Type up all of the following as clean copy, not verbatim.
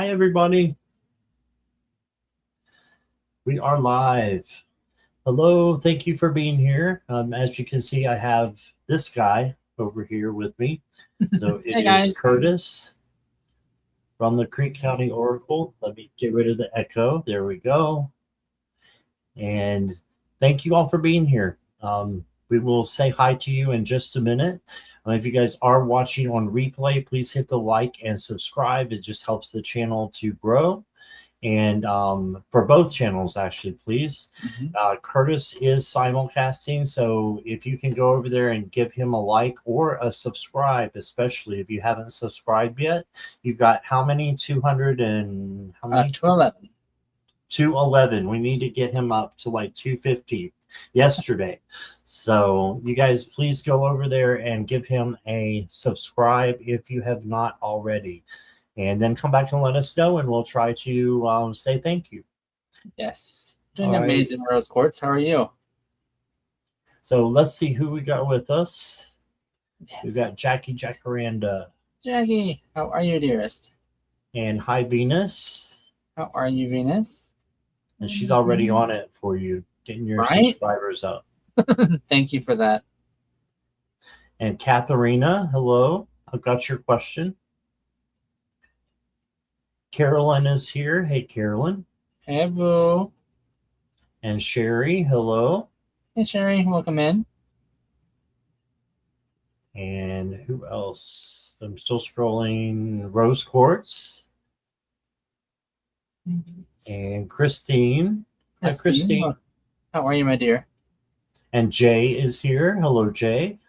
Hi, everybody. We are live. Hello. Thank you for being here. As you can see, I have this guy over here with me. So it Hey, is guys. Curtis from the Creek County Oracle. Let me get rid of the echo. There we go. And thank you all for being here. We will say hi to you in just a minute. If you guys are watching on replay, please hit the like and subscribe. It just helps the channel to grow. And for both channels, actually, please. Curtis is simulcasting, so if you can go over there and give him a like or a subscribe, especially if you haven't subscribed yet. You've got how many? 200 and how many? 211. 211. We need to get him up to like 250 yesterday. So you guys please go over there and give him a subscribe if you have not already. And then come back and let us know, and we'll try to say thank you. Yes. Doing amazing, right. Rose Quartz. How are you? So let's see who we got with us. Yes. We've got Jackie Jacaranda. Jackie, how are you, dearest? And hi, Venus. How are you, Venus? And she's already on it for you, getting your subscribers up. Thank you for that. And Katharina, hello. I've got your question. Carolyn is here. Hey, Carolyn. Hey, boo. And Sherry, hello. Hey, Sherry, welcome in. And who else? I'm still scrolling. Rose Quartz. And Christine. Hi, Christine. How are you, my dear? And Jay is here. Hello, Jay.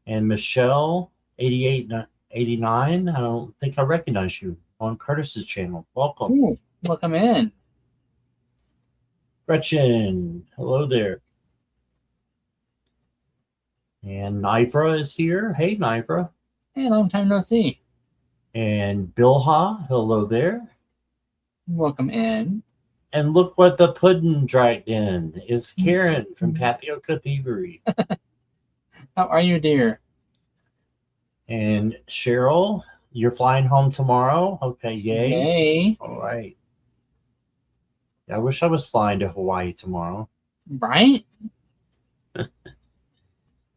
And Michelle, 8889. I don't think I recognize you on Curtis's channel. Welcome. Ooh, welcome in. Gretchen, hello there. And Nivra is here. Hey, Nivra. Hey, long time no see. And Bilha, hello there. Welcome in. And look what the pudding dragged in. It's Karen from Tapioca Thievery. How are you, dear? And Cheryl, you're flying home tomorrow? Okay, yay. Yay. All right. I wish I was flying to Hawaii tomorrow. Right?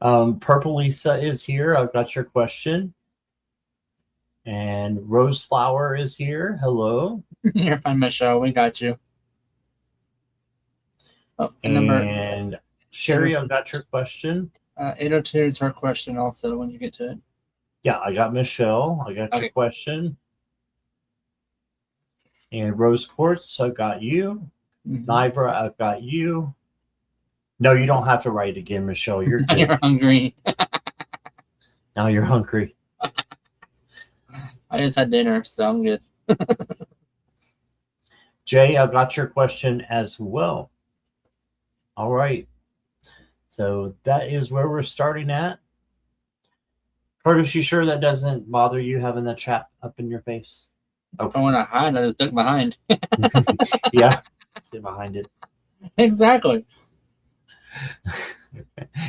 Purple Lisa is here. I've got your question. And Rose Flower is here. Hello. You're fine, Michelle. We got you. Oh, and Sherry, I've got your question. 802 is her question also when you get to it. Yeah, I got Michelle. I got your question. And Rose Quartz, I've got you. Nivra, I've got you. No, you don't have to write again, Michelle. You're good. You're hungry. Now you're hungry. I just had dinner, so I'm good. Jay, I've got your question as well. All right. So that is where we're starting at. Curtis, you sure that doesn't bother you having that chat up in your face? Okay. I want to hide. I just duck behind. Yeah. Stay behind it. Exactly.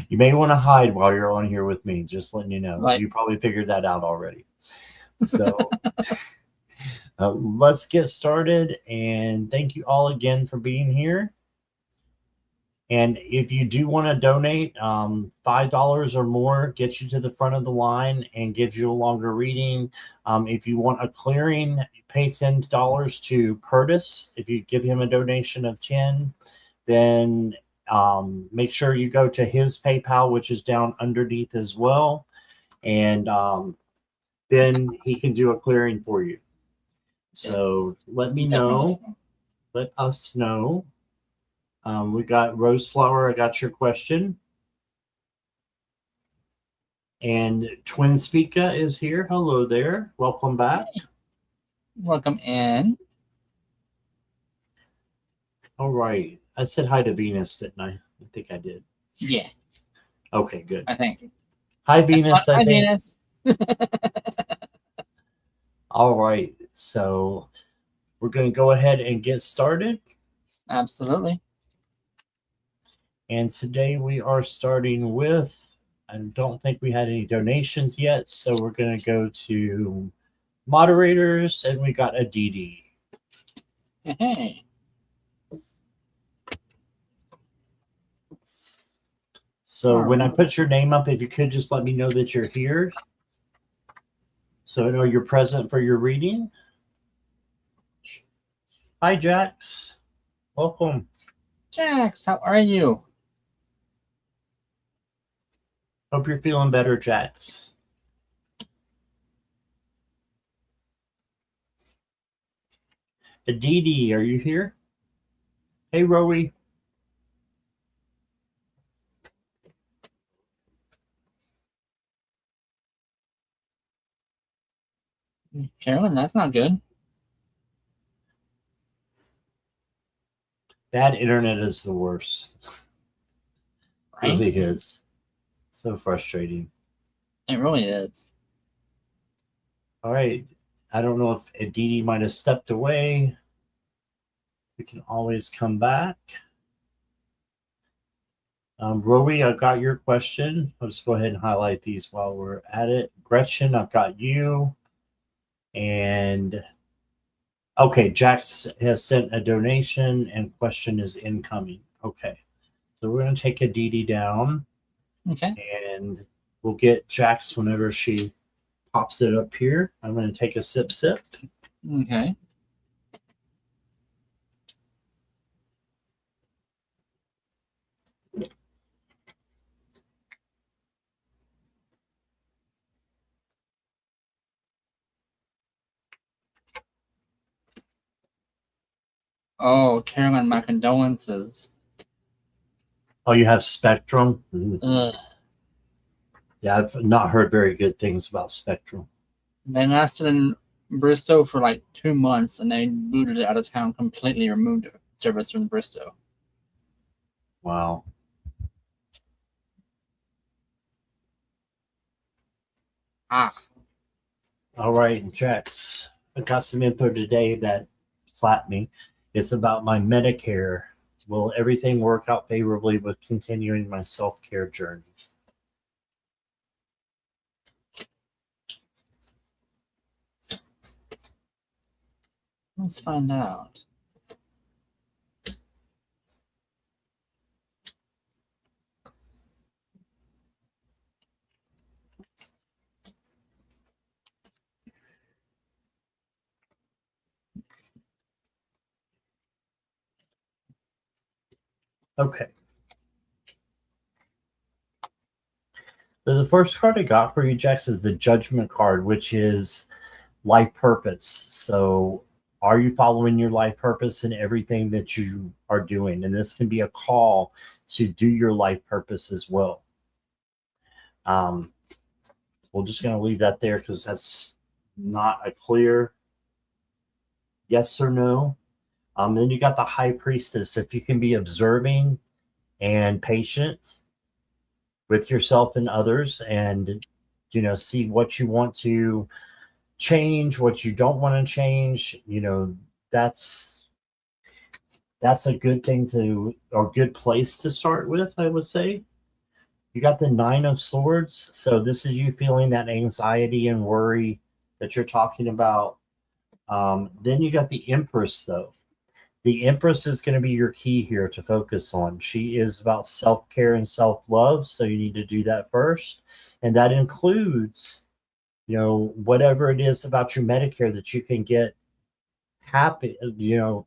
You may want to hide while you're on here with me, just letting you know. Right. You probably figured that out already. So let's get started. And thank you all again for being here. And if you do want to donate, $5 or more gets you to the front of the line and gives you a longer reading. If you want a clearing, pay $10 to Curtis. If you give him a donation of 10, then make sure you go to his PayPal, which is down underneath as well. And then he can do a clearing for you. So let me know. Let us know. We got Rose Flower. I got your question. And Twin Speaka is here. Hello there. Welcome back. Welcome in. All right. I said hi to Venus, didn't I? I think I did. Yeah. Okay, good. I think. Hi, Venus. Hi, Venus. All right. So we're going to go ahead and get started. Absolutely. And today we are starting with, I don't think we had any donations yet, so we're going to go to moderators, and we got a DD. Hey. So when I Alright. put your name up, if you could just let me know that you're here, so I know you're present for your reading. Hi, Jax. Welcome. Jax, how are you? Hope you're feeling better, Jax. Aditi, are you here? Hey, Rowie. Carolyn, that's not good. Bad internet is the worst. Right? Really is. So frustrating. It really is. All right. I don't know if Aditi might have stepped away. We can always come back. Rowie, I've got your question. I'll just go ahead and highlight these while we're at it. Gretchen, I've got you. And okay, Jax has sent a donation and question is incoming. Okay. So we're going to take Aditi down. Okay. And we'll get Jax whenever she pops it up here. I'm going to take a sip. Okay. Oh, Carolyn, my condolences. Oh, you have Spectrum? Ugh. Yeah, I've not heard very good things about Spectrum. They lasted in Bristow for like 2 months and they booted it out of town, completely removed service from Bristow. Wow. All right, Jax. I got some info today that slapped me. It's about my Medicare. Will everything work out favorably with continuing my self-care journey? Let's find out. Okay. So the first card I got for you, Jax, is the Judgment card, which is life purpose. So are you following your life purpose in everything that you are doing? And this can be a call to do your life purpose as well. We're just going to leave that there because that's not a clear yes or no. Then you got the High Priestess. If you can be observing and patient with yourself and others, and see what you want to change, what you don't want to change, that's a good thing or good place to start with, I would say. You got the Nine of Swords, so this is you feeling that anxiety and worry that you're talking about. Then you got the Empress, though. The Empress is going to be your key here to focus on. She is about self-care and self-love, so you need to do that first. And that includes, whatever it is about your Medicare that you can get happy,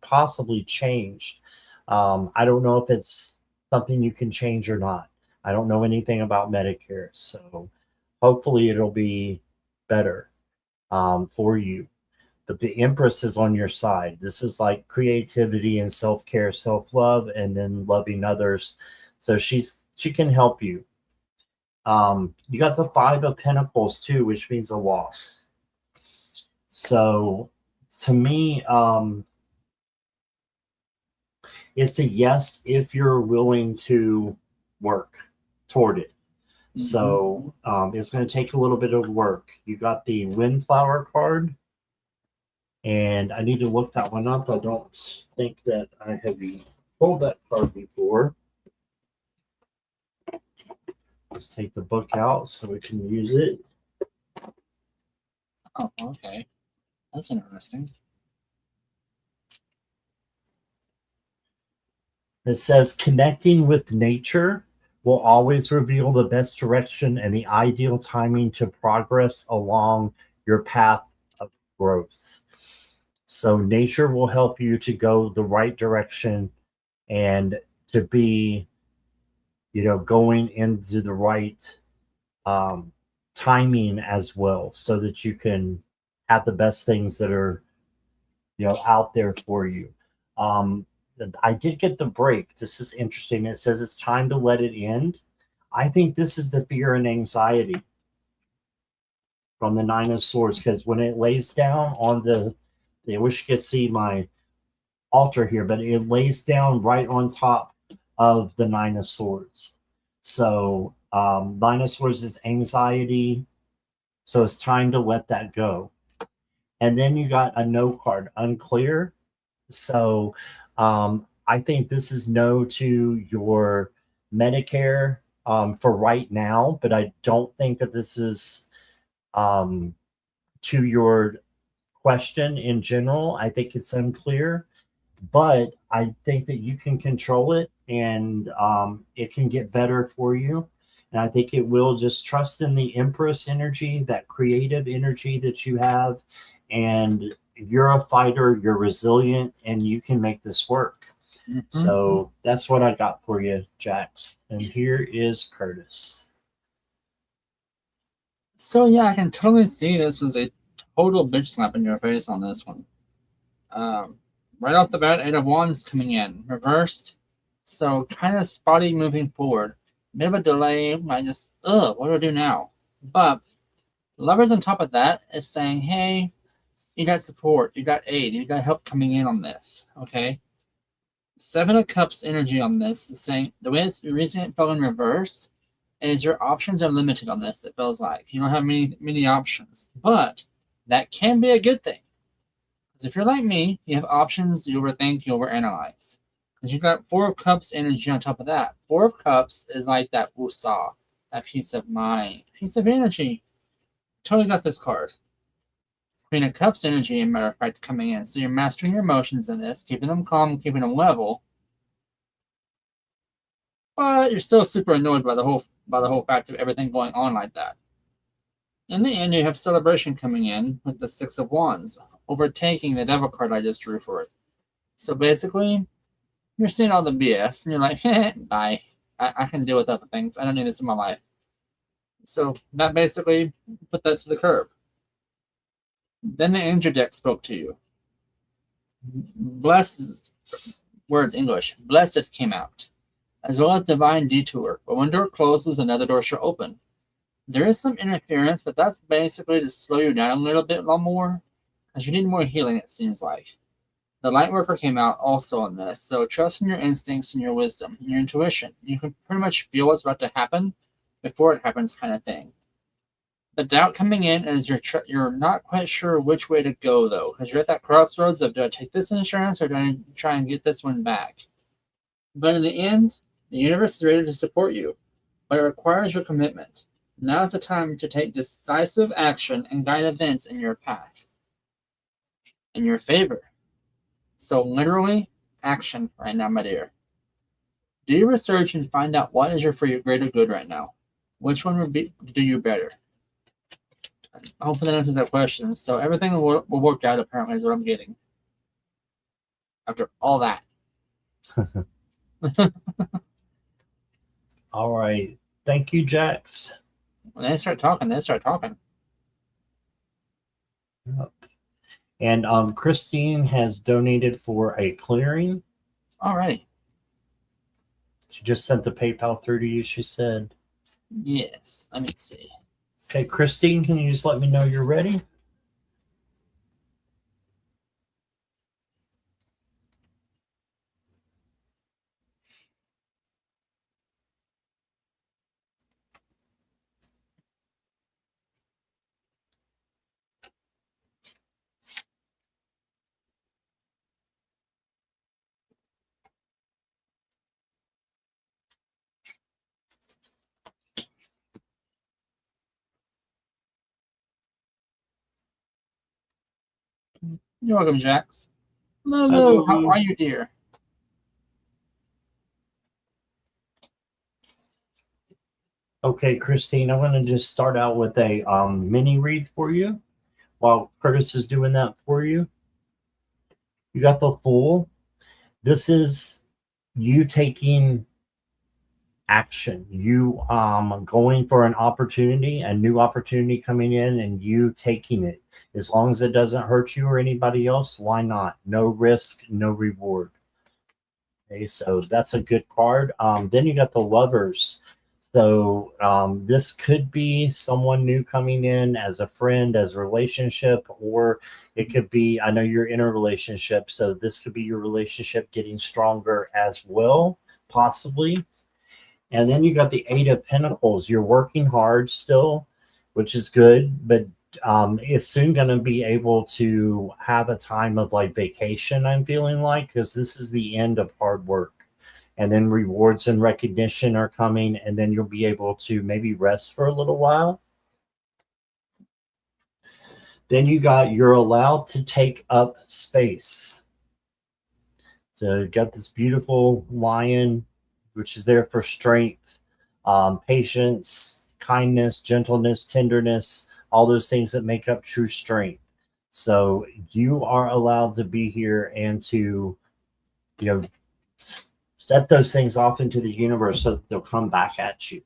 possibly changed. I don't know if it's something you can change or not. I don't know anything about Medicare, so hopefully it'll be better for you. But the Empress is on your side. This is like creativity and self-care, self-love, and then loving others. So she can help you. You got the Five of Pentacles too, which means a loss. So to me, it's a yes if you're willing to work toward it. Mm-hmm. So it's going to take a little bit of work. You got the Windflower card, and I need to look that one up. I don't think that I have pulled that card before. Let's take the book out so we can use it. Oh, okay. That's interesting. It says connecting with nature will always reveal the best direction and the ideal timing to progress along your path of growth. So nature will help you to go the right direction and to be, going into the right um, timing as well, so that you can have the best things that are, out there for you. Um, I did get the break. This is interesting. It says it's time to let it end. I think this is the fear and anxiety from the Nine of Swords, because when it lays down on I wish you could see my altar here, but it lays down right on top of the Nine of Swords. So Nine of Swords is anxiety. So it's time to let that go. And then you got a no card, unclear. So I think this is no to your Medicare for right now, but I don't think that this is to your question in general. I think it's unclear, but I think that you can control it, and it can get better for you. And I think it will. Just trust in the Empress energy, that creative energy that you have. And you're a fighter, you're resilient, and you can make this work. Mm-hmm. So that's what I got for you, Jax. And here is Curtis. So yeah, I can totally see this was a total bitch slap in your face on this one. Right off the bat, Eight of Wands coming in reversed, so kind of spotty moving forward. Bit of a delay. I just what do I do now? But Lovers on top of that is saying, hey, you got support, you got aid, you got help coming in on this. Okay. Seven of Cups energy on this is saying the way it's reason it fell in reverse is your options are limited on this. It feels like you don't have many options, but that can be a good thing. Because if you're like me, you have options, you overthink, you overanalyze. Because you've got Four of Cups energy on top of that. Four of Cups is like that wusa, that peace of mind, peace of energy. Totally got this card. Queen of Cups energy, matter of fact, coming in. So you're mastering your emotions in this, keeping them calm, keeping them level. But you're still super annoyed by the whole fact of everything going on like that. In the end, you have Celebration coming in with the Six of Wands, overtaking the Devil card I just drew for it. So basically, you're seeing all the BS, and you're like, bye. I can deal with other things. I don't need this in my life. So that basically put that to the curb. Then the Angel deck spoke to you. Blessed, words English, Blessed came out, as well as Divine Detour. But when door closes, another door shall open. There is some interference, but that's basically to slow you down a little bit more, because you need more healing, it seems like. The Lightworker came out also on this, so trust in your instincts and your wisdom, and your intuition. You can pretty much feel what's about to happen before it happens, kind of thing. The doubt coming in is you're not quite sure which way to go, though, because you're at that crossroads of, do I take this insurance or do I try and get this one back? But in the end, the universe is ready to support you, but it requires your commitment. Now is the time to take decisive action and guide events in your path, in your favor. So literally, action right now, my dear. Do your research and find out what is for your greater good right now. Which one would do you better? Hopefully that answers that question. So everything will work out, apparently, is what I'm getting. After all that. All right. Thank you, Jax. When they start talking, they start talking. Yep. And Christine has donated for a clearing. All right. She just sent the PayPal through to you, she said. Yes. Let me see. Okay, Christine, can you just let me know you're ready? You're welcome, Jax. Hello. Lulu, how are you, dear? Okay, Christine, I'm going to just start out with a mini read for you while Curtis is doing that for you. You got the Fool. This is you taking action, you going for an opportunity, a new opportunity coming in, and you taking it. As long as it doesn't hurt you or anybody else, why not? No risk, no reward. Okay, so that's a good card. Then you got the Lovers. So this could be someone new coming in as a friend, as a relationship, or it could be, I know you're in a relationship, so this could be your relationship getting stronger as well, possibly. And then you got the Eight of Pentacles. You're working hard still, which is good, but it's soon going to be able to have a time of like vacation, I'm feeling like, because this is the end of hard work. And then rewards and recognition are coming, and then you'll be able to maybe rest for a little while. Then you got you're allowed to take up space. So you got this beautiful lion, which is there for strength, patience, kindness, gentleness, tenderness, all those things that make up true strength. So you are allowed to be here and to, you know, set those things off into the universe so that they'll come back at you.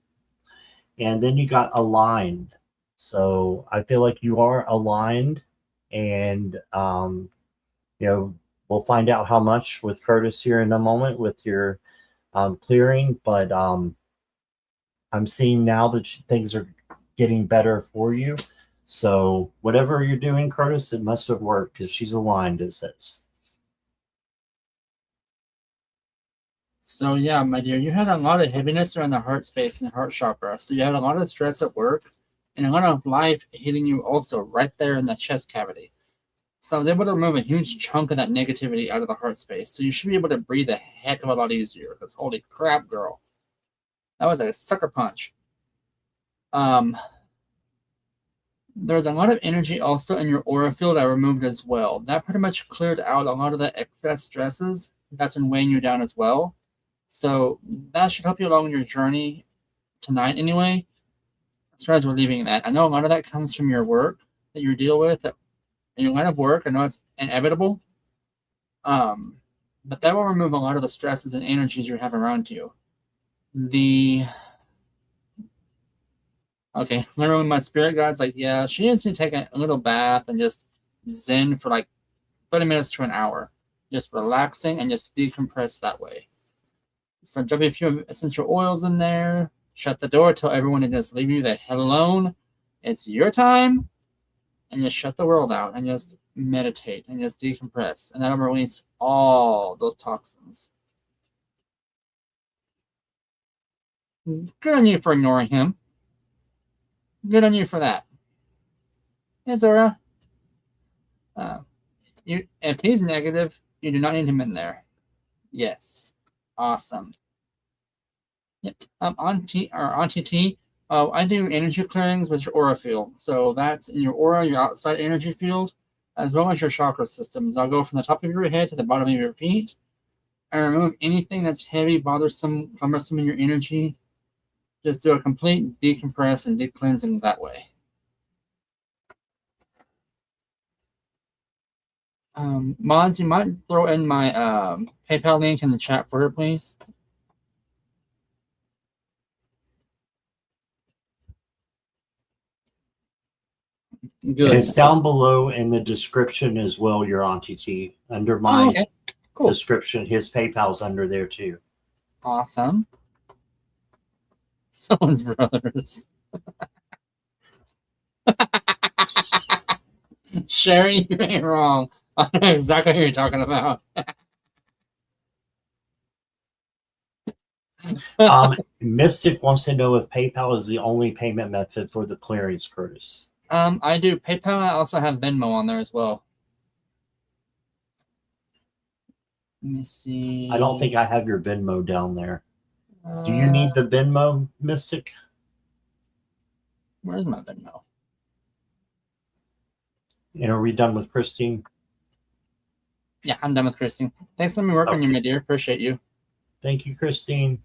And then you got aligned. So I feel like you are aligned, and you know, we'll find out how much with Curtis here in a moment with your clearing, but I'm seeing now that things are getting better for you. So whatever you're doing, Curtis, it must have worked because she's aligned, it says. So yeah, my dear, you had a lot of heaviness around the heart space and heart chakra. So you had a lot of stress at work and a lot of life hitting you also right there in the chest cavity. So I was able to remove a huge chunk of that negativity out of the heart space. So you should be able to breathe a heck of a lot easier. Because holy crap, girl, that was a sucker punch. There's a lot of energy also in your aura field I removed as well. That pretty much cleared out a lot of the excess stresses that's been weighing you down as well. So that should help you along your journey tonight anyway. As far as relieving that, I know a lot of that comes from your work that you deal with, in your line of work. I know it's inevitable, but that will remove a lot of the stresses and energies you have around you. Okay, literally my spirit guide's like, yeah, she needs to take a little bath and just zen for like 30 minutes to an hour, just relaxing and just decompress that way. So drop a few essential oils in there, shut the door, tell everyone to just leave you the hell alone. It's your time, and just shut the world out and just meditate and just decompress, and that'll release all those toxins. Good on you for ignoring him. Good on you for that. Hey, Zora. If he's negative, you do not need him in there. Yes. Awesome. Yep. Auntie T, I do energy clearings with your aura field. So that's in your aura, your outside energy field, as well as your chakra systems. I'll go from the top of your head to the bottom of your feet and remove anything that's heavy, bothersome, cumbersome in your energy. Just do a complete decompress and decleansing that way. Mods, you might throw in my PayPal link in the chat for her, please. Good. It's down below in the description as well, your Auntie T. Under my description, his PayPal's under there too. Awesome. Someone's brothers. Sherry, you ain't wrong. I know exactly who you're talking about. Mystic wants to know if PayPal is the only payment method for the clearings, Curtis. I do PayPal. I also have Venmo on there as well. Let me see. I don't think I have your Venmo down there. Do you need the Venmo, Mystic? Where's my Venmo? And are we done with Christine? Yeah, I'm done with Christine. Thanks for me working on you, my dear. Appreciate you. Thank you, Christine.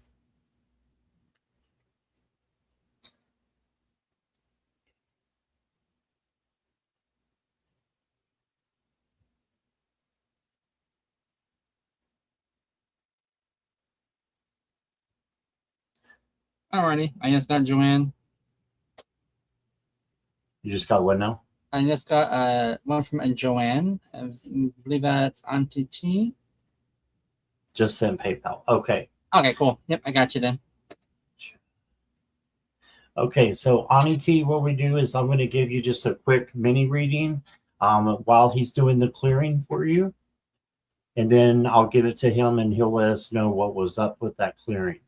Alrighty, I just got Joanne. You just got what now? I just got one from Joanne. I believe that's Auntie T. Just send PayPal. Okay. Okay, cool. Yep, I got you then. Okay, so Aniti, what we do is I'm going to give you just a quick mini reading while he's doing the clearing for you. And then I'll give it to him and he'll let us know what was up with that clearing.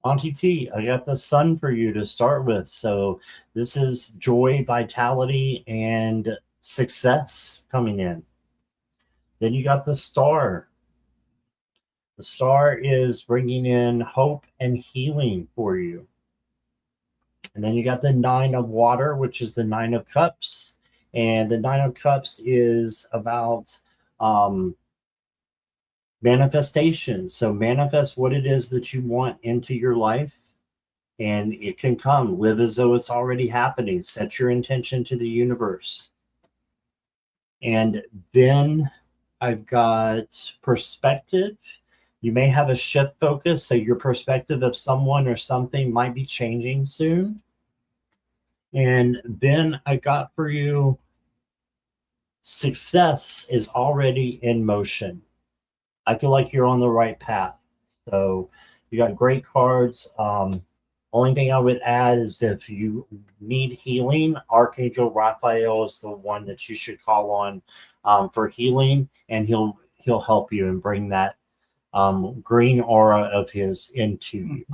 Auntie T, I got the sun for you to start with. So this is joy, vitality, and success coming in. Then you got the star. The star is bringing in hope and healing for you. And then you got the nine of water, which is the nine of cups. And the nine of cups is about manifestation. So manifest what it is that you want into your life. And it can come. Live as though it's already happening. Set your intention to the universe. And then I've got perspective. You may have a shift focus, so your perspective of someone or something might be changing soon. And then I got for you success is already in motion. I feel like you're on the right path. So you got great cards. Only thing I would add is if you need healing, Archangel Raphael is the one that you should call on for healing, and he'll help you and bring that green aura of his into you.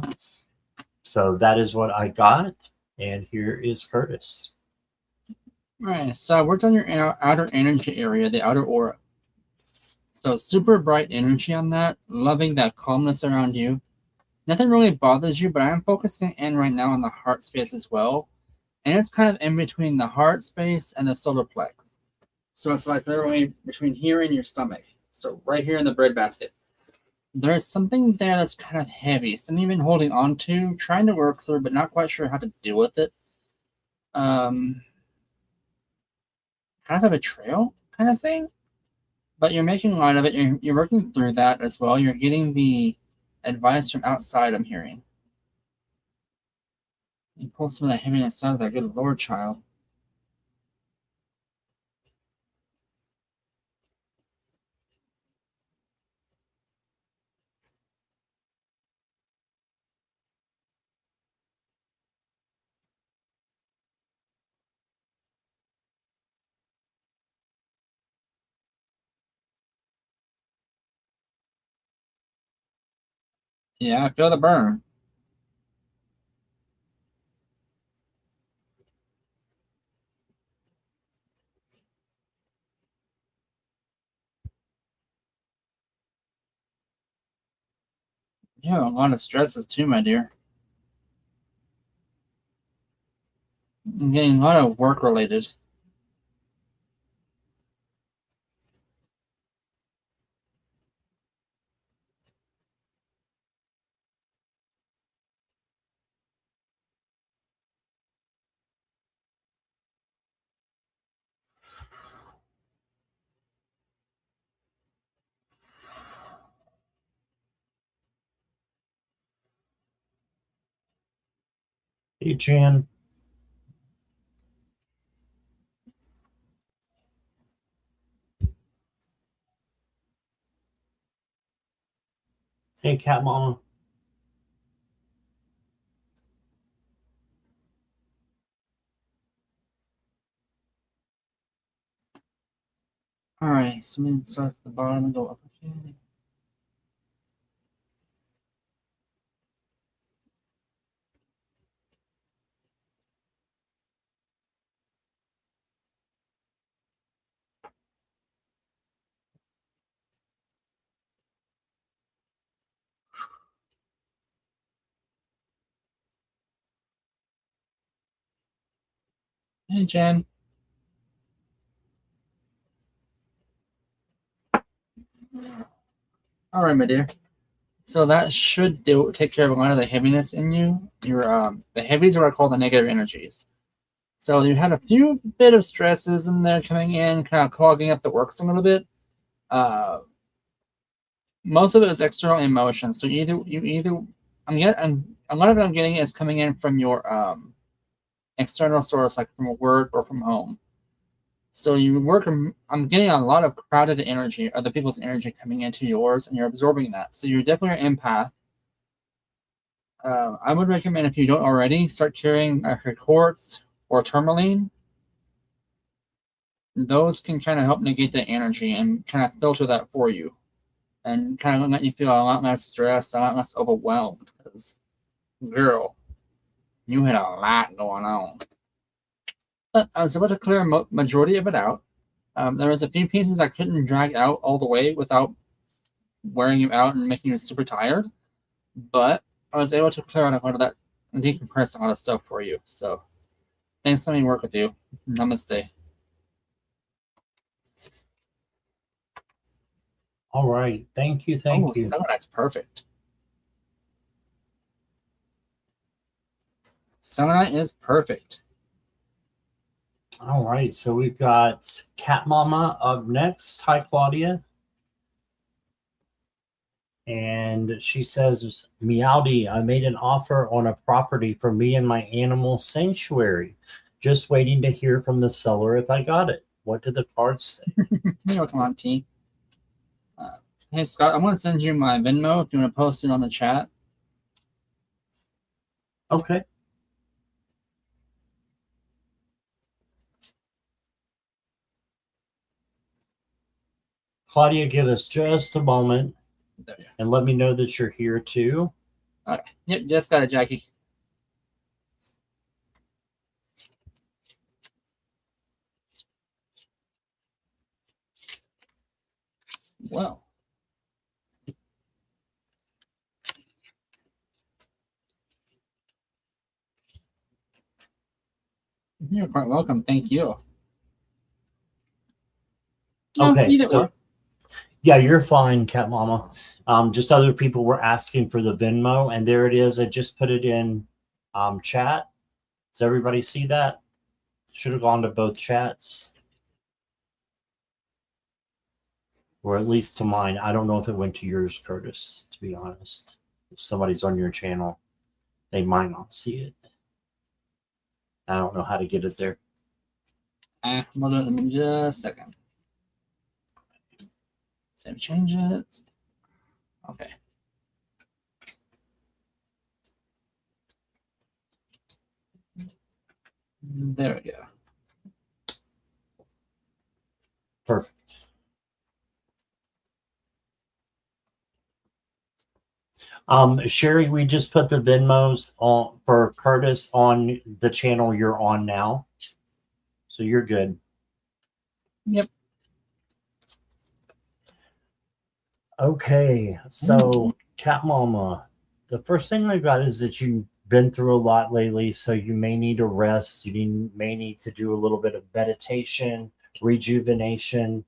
So that is what I got, and here is Curtis. All right, so I worked on your outer energy area, the outer aura. So super bright energy on that, loving that calmness around you. Nothing really bothers you, but I'm focusing in right now on the heart space as well. And it's kind of in between the heart space and the solar plex. So it's like literally between here and your stomach. So right here in the breadbasket. There's something there that's kind of heavy, something you've been holding on to, trying to work through, but not quite sure how to deal with it. Kind of a betrayal kind of thing. But you're making light of it. You're working through that as well. You're getting the advice from outside, I'm hearing. You pull some of that heaviness out of there. Good Lord, child. Yeah, I feel the burn. Yeah, a lot of stresses too, my dear. I'm getting a lot of work related. Hey, Jan. Hey, Cat Mama. Alright, so I'm going to start at the bottom and go up again. Hey, Jen. All right, my dear. So that should take care of a lot of the heaviness in you. Your the heavies are what I call the negative energies. So you had a few bit of stresses in there coming in, kind of clogging up the works a little bit. Most of it is external emotions. So I'm a lot of it I'm getting is coming in from your external source, like from work or from home. So you work. I'm getting a lot of crowded energy, other people's energy coming into yours, and you're absorbing that. So you're definitely an empath. I would recommend, if you don't already, start carrying quartz or tourmaline. Those can kind of help negate the energy and kind of filter that for you, and kind of let you feel a lot less stressed, a lot less overwhelmed. Because, girl, you had a lot going on. But I was able to clear a majority of it out. There was a few pieces I couldn't drag out all the way without wearing you out and making you super tired. But I was able to clear out a lot of that and decompress a lot of stuff for you. So thanks for letting me work with you. Namaste. All right. Thank you. Oh, Thank you. Selenite's perfect. Selenite is perfect. All right. So we've got Cat Mama up next. Hi, Claudia. And she says, Meowdy, I made an offer on a property for me and my animal sanctuary. Just waiting to hear from the seller if I got it. What do the cards say? Come on, T. Hey, Scott, I'm going to send you my Venmo if you want to post it on the chat. Okay. Claudia, give us just a moment and let me know that you're here too. Okay. Yep, just got it, Jackie. Well. You're quite welcome. Thank you. Okay, so yeah, you're fine, Cat Mama. Just other people were asking for the Venmo, and there it is. I just put it in chat. Does everybody see that? Should have gone to both chats, or at least to mine. I don't know if it went to yours, Curtis, to be honest. If somebody's on your channel, they might not see it. I don't know how to get it there. Hold on in just a second. Save changes. Okay. There we go. Perfect. Sherry, we just put the Venmos on for Curtis on the channel you're on now. So you're good. Yep. Okay, so Cat Mama, the first thing I got is that you've been through a lot lately, so you may need a rest. May need to do a little bit of meditation, rejuvenation.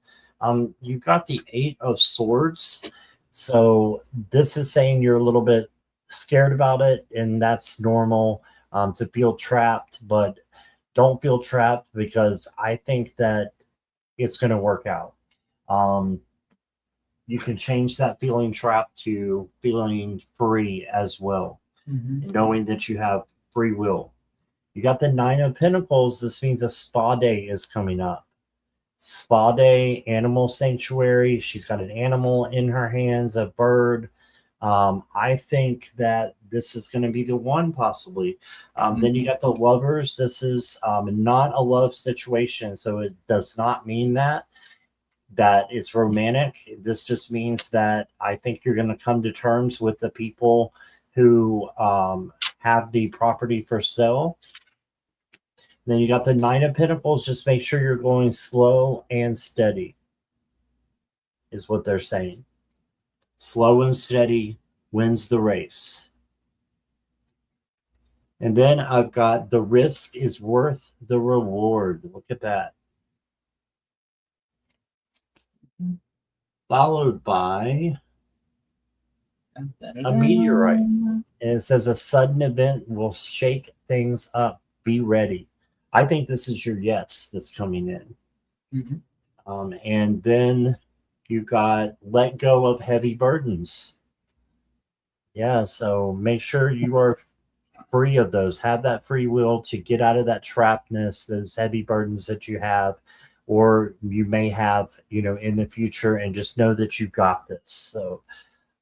You got the 8 of Swords, so this is saying you're a little bit scared about it, and that's normal to feel trapped, but don't feel trapped because I think that it's going to work out. You can change that feeling trapped to feeling free as well, knowing that you have free will. You got the 9 of Pentacles. This means a spa day is coming up. Spa day, animal sanctuary. She's got an animal in her hands, a bird. I think that this is going to be the one, possibly. Then you got the Lovers. This is not a love situation, so it does not mean that it's romantic. This just means that I think you're going to come to terms with the people who have the property for sale. Then you got the 9 of Pentacles. Just make sure you're going slow and steady is what they're saying. Slow and steady wins the race. And then I've got the risk is worth the reward. Look at that. Followed by a meteorite. And it says a sudden event will shake things up. Be ready. I think this is your yes that's coming in. And then you got let go of heavy burdens. Yeah, so make sure you are free of those. Have that free will to get out of that trappedness, those heavy burdens that you have, or you may have, in the future, and just know that you got this. So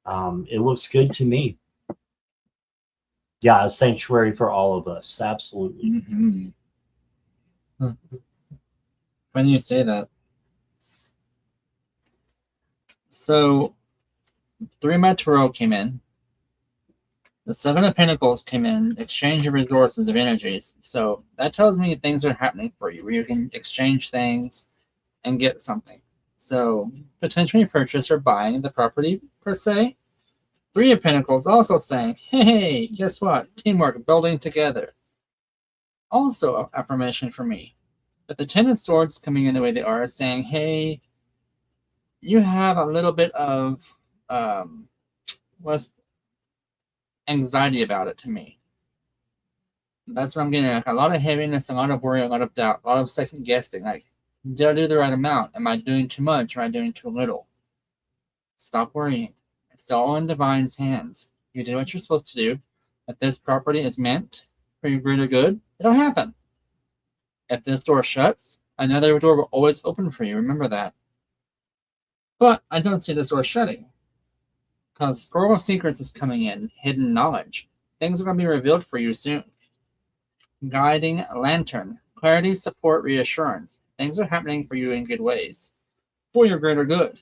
it looks good to me. Yeah, a sanctuary for all of us. Absolutely. When you say that. So 3 Metro came in. The 7 of Pentacles came in, exchange of resources of energies. So that tells me things are happening for you, where you can exchange things and get something. So potentially purchase or buying the property per se. 3 of Pentacles also saying, hey, guess what? Teamwork, building together. Also an affirmation for me. But the 10 of Swords coming in the way they are is saying, hey, you have a little bit of what's anxiety about it to me. That's what I'm getting at. A lot of heaviness, a lot of worry, a lot of doubt, a lot of second guessing. Like, did I do the right amount? Am I doing too much? Am I doing too little? Stop worrying. It's all in Divine's hands. You did what you're supposed to do. If this property is meant for your greater good, it'll happen. If this door shuts, another door will always open for you. Remember that. But I don't see this door shutting, because Scroll of Secrets is coming in, hidden knowledge. Things are going to be revealed for you soon. Guiding Lantern, clarity, support, reassurance. Things are happening for you in good ways, for your greater good.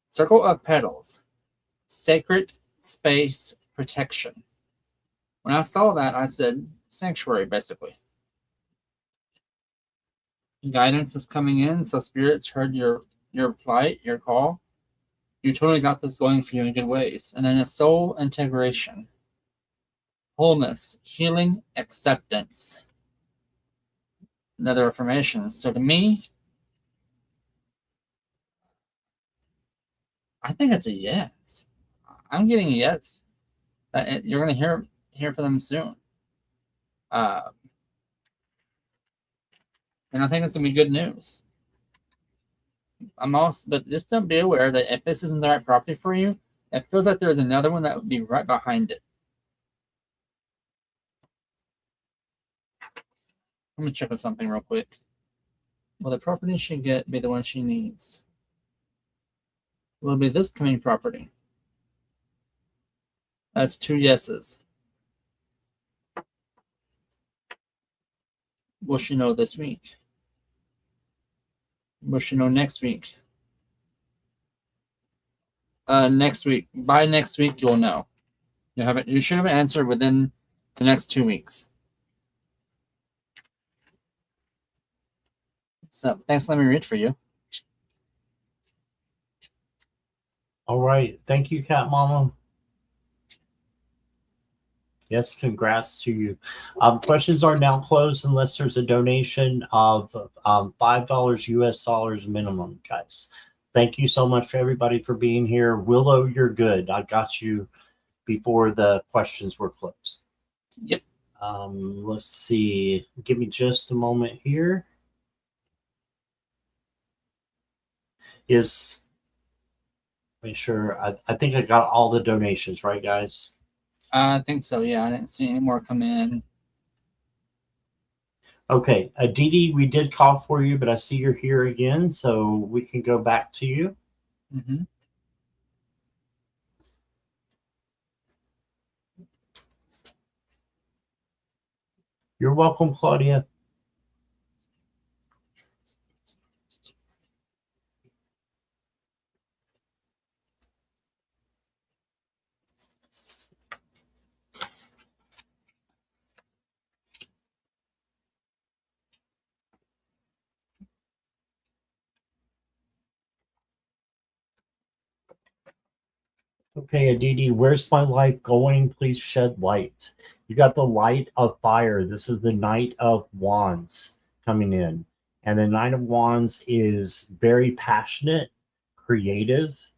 Circle of Petals, sacred space protection. When I saw that, I said sanctuary, basically. Guidance is coming in, so spirits heard your plight, your call. You totally got this going for you in good ways. And then a soul integration, wholeness, healing, acceptance. Another affirmation. So to me, I think it's a yes. I'm getting a yes. You're going to hear from them soon. And I think it's going to be good news. But just don't be aware that if this isn't the right property for you, it feels like there's another one that would be right behind it. Let me check on something real quick. Well, the property she get be the one she needs? Will it be this coming property? That's 2 yeses. Will she know this week? Will she know next week? Next week. By next week, you'll know. You should have an answer within the next 2 weeks. So thanks. Let me read for you. All right. Thank you, Cat Mama. Yes, congrats to you. Questions are now closed unless there's a donation of $5 US dollars minimum, guys. Thank you so much for everybody for being here. Willow, you're good. I got you before the questions were closed. Yep. Let's see. Give me just a moment here. Make sure. I think I got all the donations, right, guys? I think so, yeah. I didn't see any more come in. Okay, Aditi, we did call for you, but I see you're here again, so we can go back to you. Mm-hmm. You're welcome, Claudia. Okay, Aditi, where's my life going? Please shed light. You got the light of fire. This is the Knight of Wands coming in. And the Knight of Wands is very passionate, creative,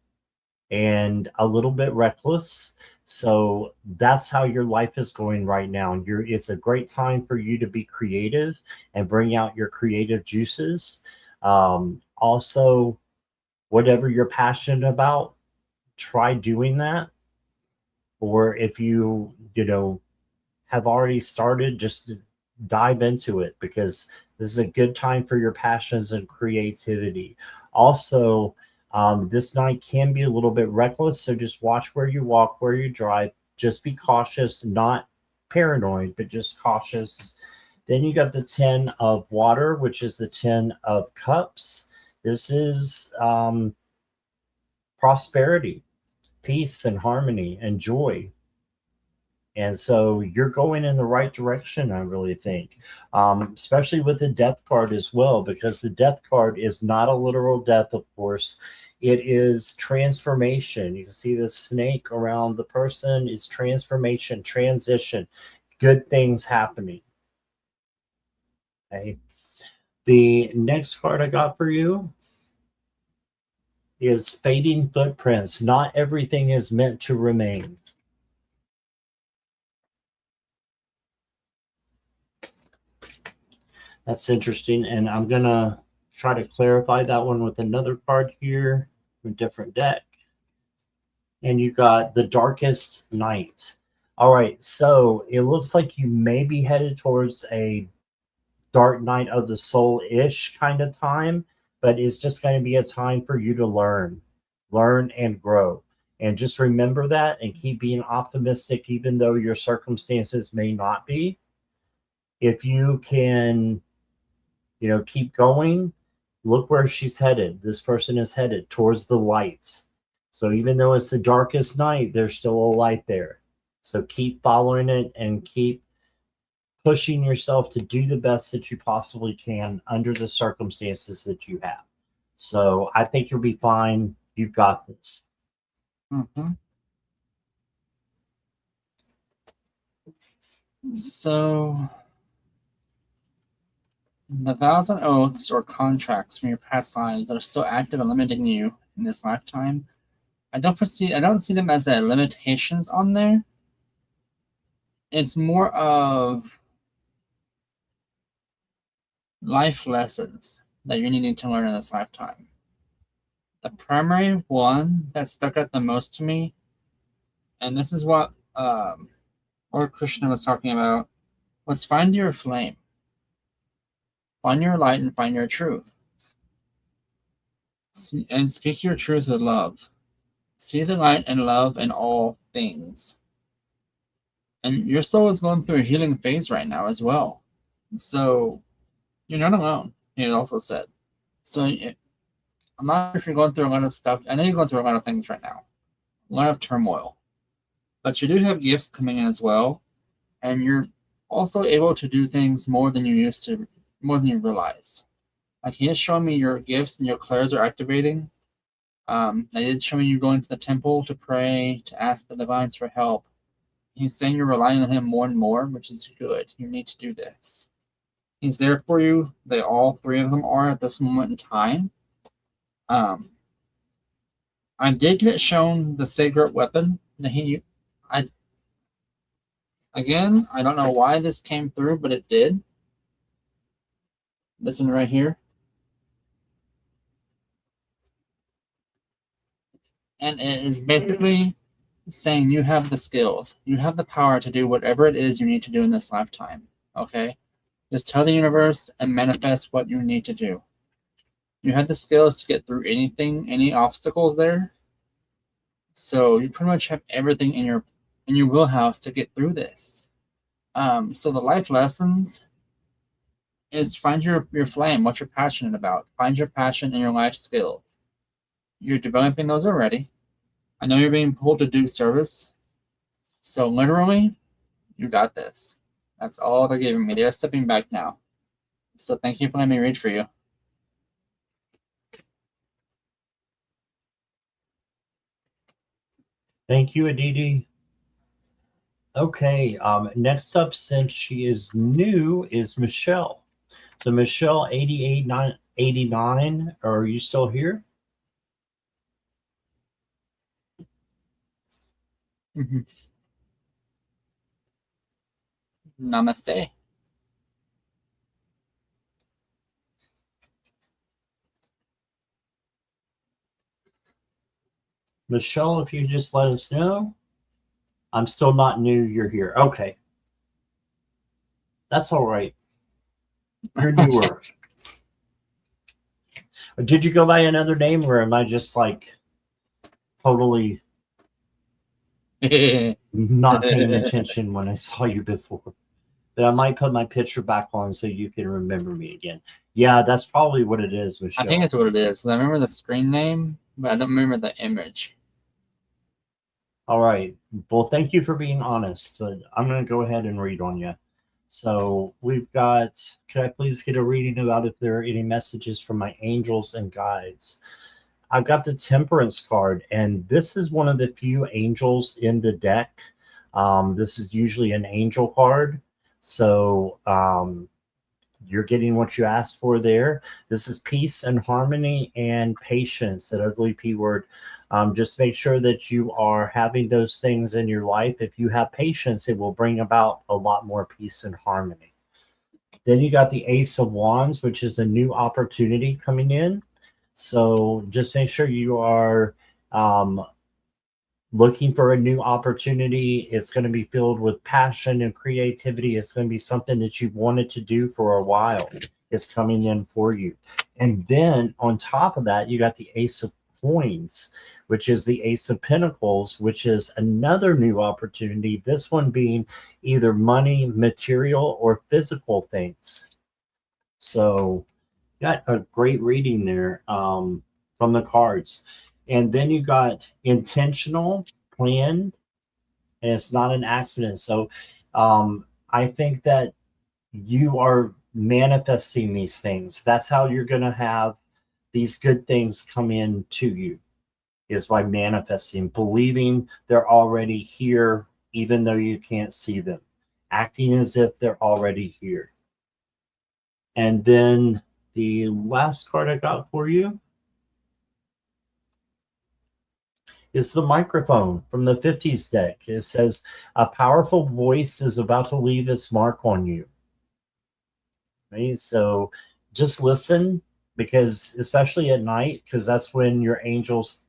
and a little bit reckless. So that's how your life is going right now. It's a great time for you to be creative and bring out your creative juices. Also, whatever you're passionate about, try doing that. Or if you have already started, just dive into it, because this is a good time for your passions and creativity. Also, this night can be a little bit reckless, so just watch where you walk, where you drive. Just be cautious, not paranoid, but just cautious. Then you got the 10 of water, which is the 10 of cups. This is prosperity, peace, and harmony, and joy. And so you're going in the right direction, I really think, especially with the death card as well, because the death card is not a literal death, of course. It is transformation. You can see the snake around the person. It's transformation, transition, good things happening. Okay. The next card I got for you is fading footprints. Not everything is meant to remain. That's interesting. And I'm going to try to clarify that one with another card here, a different deck. And you got the darkest night. All right. So it looks like you may be headed towards a dark night of the soul ish kind of time, but it's just going to be a time for you to learn and grow. And just remember that and keep being optimistic, even though your circumstances may not be. If you can, keep going, look where she's headed. This person is headed towards the lights. So even though it's the darkest night, there's still a light there. So keep following it and keep pushing yourself to do the best that you possibly can under the circumstances that you have. So I think you'll be fine. You've got this. Mm-hmm. So, the vows and oaths or contracts from your past lives that are still active and limiting you in this lifetime, I don't see them as limitations on there. It's more of life lessons that you're needing to learn in this lifetime. The primary one that stuck out the most to me, and this is what Lord Krishna was talking about, was find your flame, find your light, and find your truth. And speak your truth with love. See the light and love in all things. And your soul is going through a healing phase right now as well. So you're not alone, he also said. So I'm not sure if you're going through a lot of stuff. I know you're going through a lot of things right now, a lot of turmoil. But you do have gifts coming in as well. And you're also able to do things more than you used to, more than you realize. Like he has shown me your gifts and your clairs are activating. They did show me you going to the temple to pray, to ask the divines for help. He's saying you're relying on him more and more, which is good. You need to do this. He's there for you. They all three of them are at this moment in time. I did get shown the sacred weapon that I don't know why this came through, but it did. This one right here. And it is basically saying you have the skills. You have the power to do whatever it is you need to do in this lifetime. Okay? Just tell the universe and manifest what you need to do. You have the skills to get through anything, any obstacles there. So you pretty much have everything in your wheelhouse to get through this. So the life lessons is find your flame, what you're passionate about. Find your passion and your life skills. You're developing those already. I know you're being pulled to do service. So literally, you got this. That's all they're giving me. They're stepping back now. So thank you for letting me read for you. Thank you, Aditi. Okay, next up, since she is new, is Michelle. So Michelle, 8889, are you still here? Mm-hmm. Namaste. Michelle, if you just let us know. I'm still not new, you're here. Okay. That's all right. You're newer. Did you go by another name, or am I just like totally not paying attention when I saw you before? But I might put my picture back on so you can remember me again. Yeah, that's probably what it is, Michelle. I think it's what it is. I remember the screen name, but I don't remember the image. All right. Well, thank you for being honest. But I'm going to go ahead and read on you. So we've got, could I please get a reading about if there are any messages from my angels and guides? I've got the Temperance card, and this is one of the few angels in the deck. This is usually an angel card. So you're getting what you asked for there. This is peace and harmony and patience, that ugly P word. Just make sure that you are having those things in your life. If you have patience, it will bring about a lot more peace and harmony. Then you got the Ace of Wands, which is a new opportunity coming in. So just make sure you are looking for a new opportunity. It's going to be filled with passion and creativity. It's going to be something that you've wanted to do for a while. It's coming in for you. And then on top of that, you got the Ace of Coins, which is the Ace of Pentacles, which is another new opportunity. This one being either money, material, or physical things. So got a great reading there from the cards. And then you got intentional, planned, and it's not an accident. So I think that you are manifesting these things. That's how you're going to have these good things come in to you, is by manifesting, believing they're already here, even though you can't see them, acting as if they're already here. And then the last card I got for you is the microphone from the 50s deck. It says, a powerful voice is about to leave its mark on you. Right? So just listen, because especially at night, because that's when your angels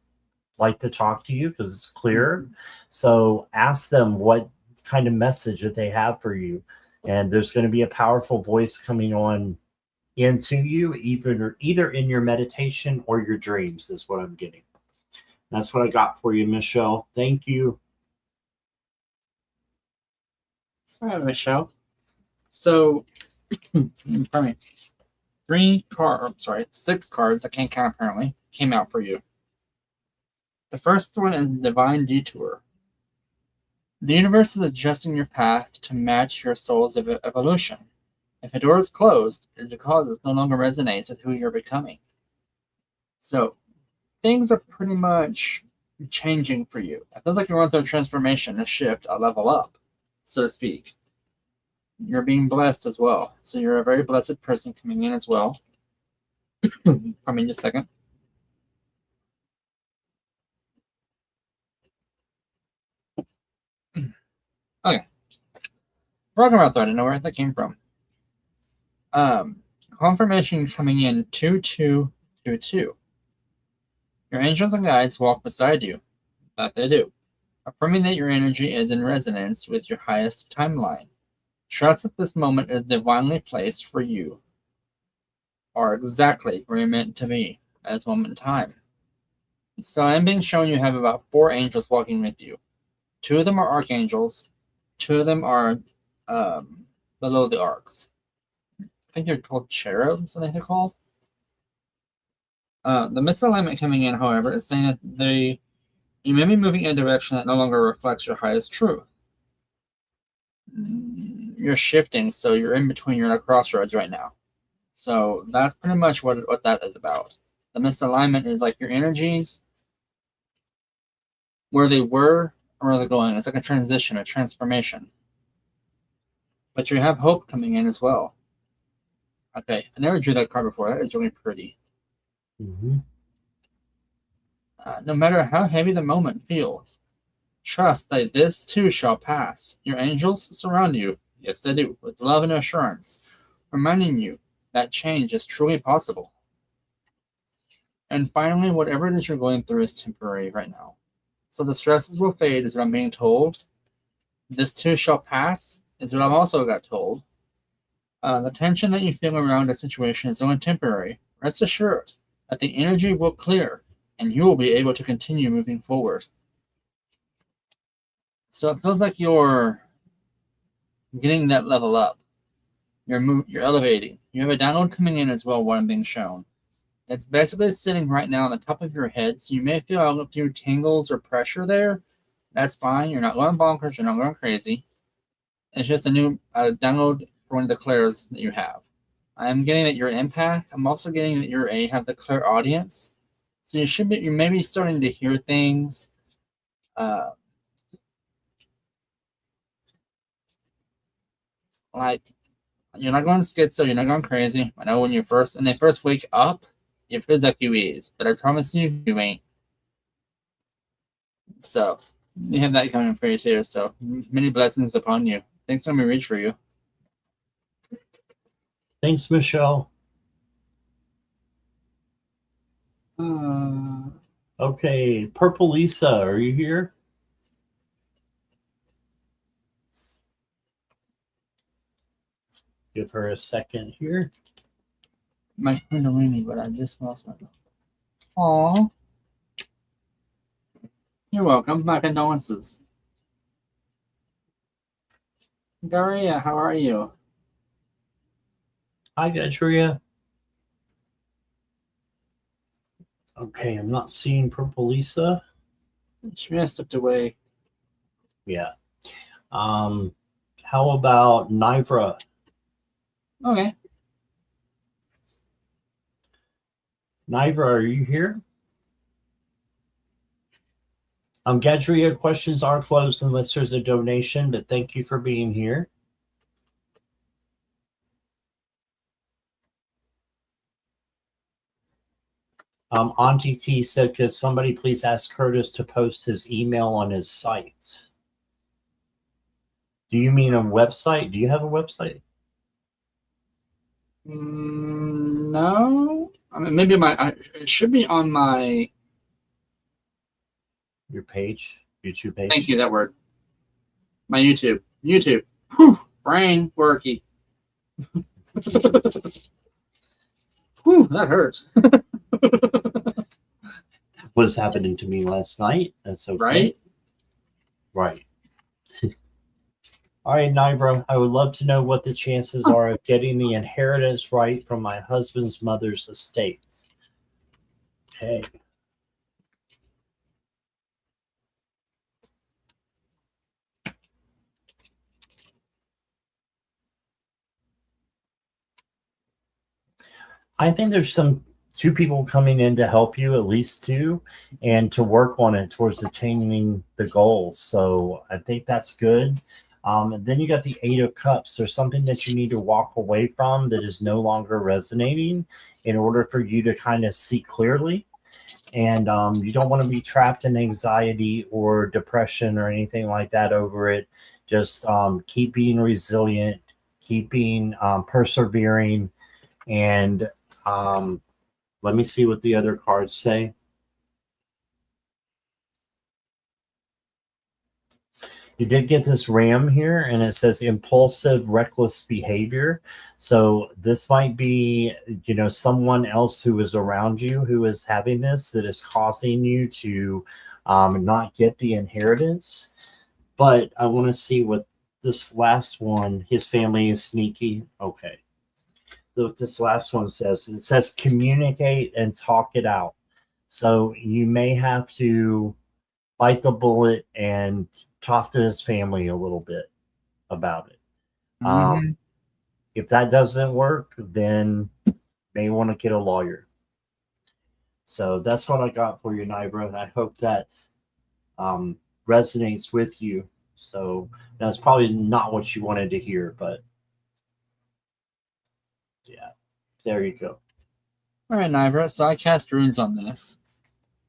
like to talk to you, because it's clear. So ask them what kind of message that they have for you. And there's going to be a powerful voice coming on into you, either in your meditation or your dreams, is what I'm getting. That's what I got for you, Michelle. Thank you. All right, Michelle. So, pardon me. 6 cards, I can't count apparently, came out for you. The first one is Divine Detour. The universe is adjusting your path to match your soul's evolution. If a door is closed, it's because it no longer resonates with who you're becoming. So, things are pretty much changing for you. It feels like you're going through a transformation, a shift, a level up, so to speak. You're being blessed as well. So you're a very blessed person coming in as well. I mean, just a second. Okay. Talking about that, I know where that came from. Confirmation coming in 2222. Your angels and guides walk beside you. That they do. Affirming that your energy is in resonance with your highest timeline. Trust that this moment is divinely placed for you, or exactly where you're meant to be at this moment in time. So I'm being shown you have about 4 angels walking with you. 2 of them are archangels. 2 of them are below the arcs. I think they're called cherubs, I think they're called. The misalignment coming in, however, is saying that you may be moving in a direction that no longer reflects your highest truth. You're shifting, so you're in between. You're at a crossroads right now. So that's pretty much what that is about. The misalignment is like your energies where they were or where they're going. It's like a transition, a transformation. But you have hope coming in as well. Okay, I never drew that card before. That is really pretty. Mm-hmm. No matter how heavy the moment feels, trust that this too shall pass. Your angels surround you. Yes, they do, with love and assurance, reminding you that change is truly possible. And finally, whatever it is you're going through is temporary right now. So the stresses will fade, is what I'm being told. This too shall pass, is what I've also got told. The tension that you feel around a situation is only temporary. Rest assured that the energy will clear and you will be able to continue moving forward. So it feels like you're getting that level up. You're elevating. You have a download coming in as well, what I'm being shown. It's basically sitting right now on the top of your head, so you may feel a few tingles or pressure there. That's fine. You're not going bonkers. You're not going crazy. It's just a new download for one of the clairs that you have. I'm getting that you're an empath. I'm also getting that you have the clairaudience. So you may be starting to hear things. Like you're not going schizo, you're not going crazy. I know when they first wake up, it feels like you is, but I promise you, you ain't. So you have that coming for you too. So many blessings upon you. Thanks for me reach for you. Thanks, Michelle. Okay, Purple Lisa, are you here? Give her a second here. My Kundalini, but I just lost my. Aw. You're welcome. My condolences. Daria, how are you? Hi, Gatria. Okay, I'm not seeing Purple Lisa. She may have stepped away. Yeah. How about Nivra? Okay. Nivra, are you here? Gadria, questions are closed unless there's a donation, but thank you for being here. Auntie T said, could somebody please ask Curtis to post his email on his site? Do you mean a website? Do you have a website? No. I mean, maybe it should be on my... Your page? YouTube page? Thank you, that word. My YouTube. Whew, brain worky. Whew, that hurts. What's happening to me last night? That's okay. Right? Right. All right, Nivra, I would love to know what the chances are of getting the inheritance right from my husband's mother's estate. Okay. I think there's two people coming in to help you, at least two, and to work on it towards attaining the goals. So I think that's good. And then you got the 8 of Cups. There's something that you need to walk away from that is no longer resonating in order for you to kind of see clearly. And you don't want to be trapped in anxiety or depression or anything like that over it. Just keep being resilient, keep being persevering, and let me see what the other cards say. You did get this ram here, and it says impulsive, reckless behavior. So this might be, someone else who is around you who is having this that is causing you to not get the inheritance. But I want to see what this last one, his family is sneaky. Okay. What this last one says. It says communicate and talk it out. So you may have to bite the bullet and talk to his family a little bit about it. If that doesn't work, then you may want to get a lawyer. So that's what I got for you, Nivra, and I hope that resonates with you. So that's probably not what you wanted to hear, but yeah, there you go. All right, Nivra. So I cast runes on this,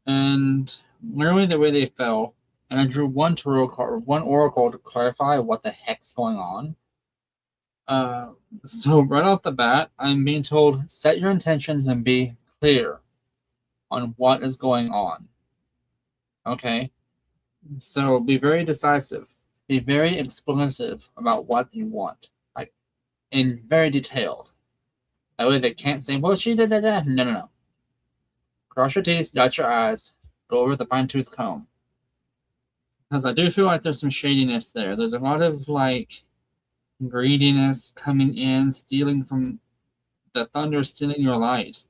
and literally the way they fell, and I drew one oracle to clarify what the heck's going on. So right off the bat, I'm being told set your intentions and be clear on what is going on. Okay, so be very decisive, be very explicit about what you want, like, and very detailed. That way they can't say, "Well, she did that." No. Cross your T's, dot your I's, go over the fine tooth comb. Because I do feel like there's some shadiness there. There's a lot of like greediness coming in, stealing from the thunder, stealing your light.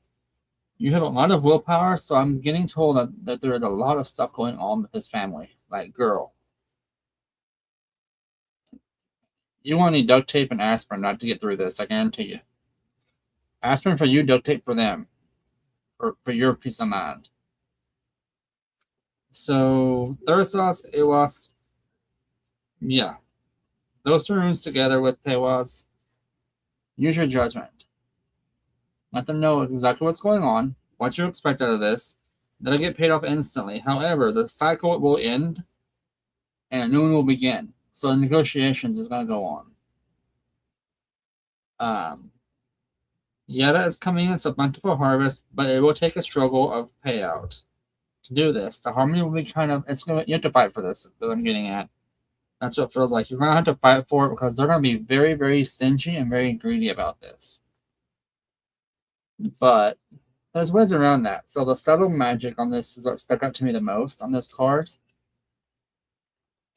You have a lot of willpower, so I'm getting told that there is a lot of stuff going on with this family. Like, girl, you want to need duct tape and aspirin not to get through this, I guarantee you. Aspirin for you, duct tape for them, for your peace of mind. So, Thursos, Ewas, yeah. Those two runes together with Tewas, use your judgment. Let them know exactly what's going on, what you expect out of this. That'll get paid off instantly. However, the cycle will end and a new one will begin. So the negotiations is going to go on. Yetta is coming in, so plentiful harvest, but it will take a struggle of payout to do this. The harmony will be you have to fight for this, that I'm getting at. That's what it feels like. You're going to have to fight for it because they're going to be very, very stingy and very greedy about this. But there's ways around that. So the subtle magic on this is what stuck out to me the most on this card.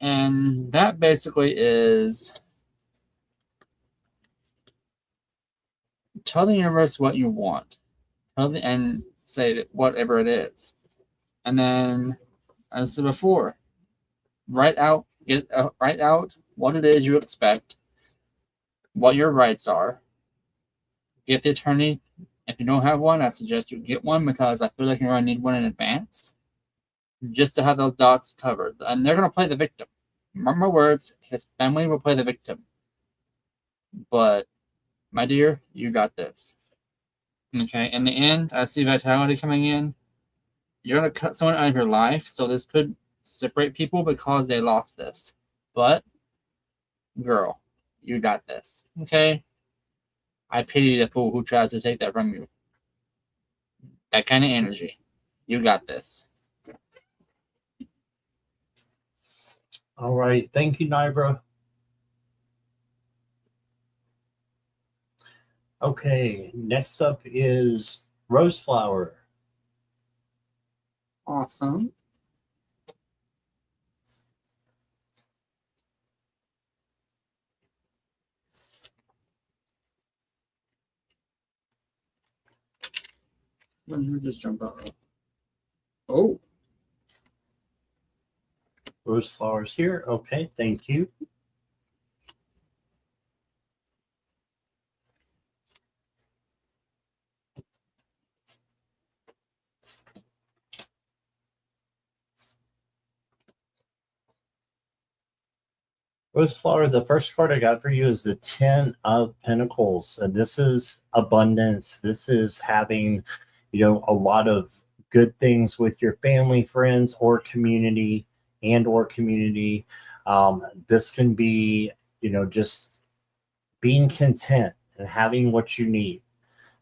And that basically is tell the universe what you want. And say that whatever it is. And then, as I said before, write out what it is you expect, what your rights are. Get the attorney. If you don't have one, I suggest you get one because I feel like you're going to need one in advance just to have those dots covered. And they're going to play the victim. Remember my words, his family will play the victim. But, my dear, you got this. Okay, in the end, I see vitality coming in. You're going to cut someone out of your life, so this could separate people because they lost this. But, girl, you got this. Okay? I pity the fool who tries to take that from you. That kind of energy. You got this. All right. Thank you, Nivra. Okay. Next up is Roseflower. Awesome. Let me just jump out. Oh. Roseflower's here. Okay. Thank you. Roseflower, the first card I got for you is the 10 of Pentacles. And this is abundance. This is having, a lot of good things with your family, friends, or community this can be, just being content and having what you need.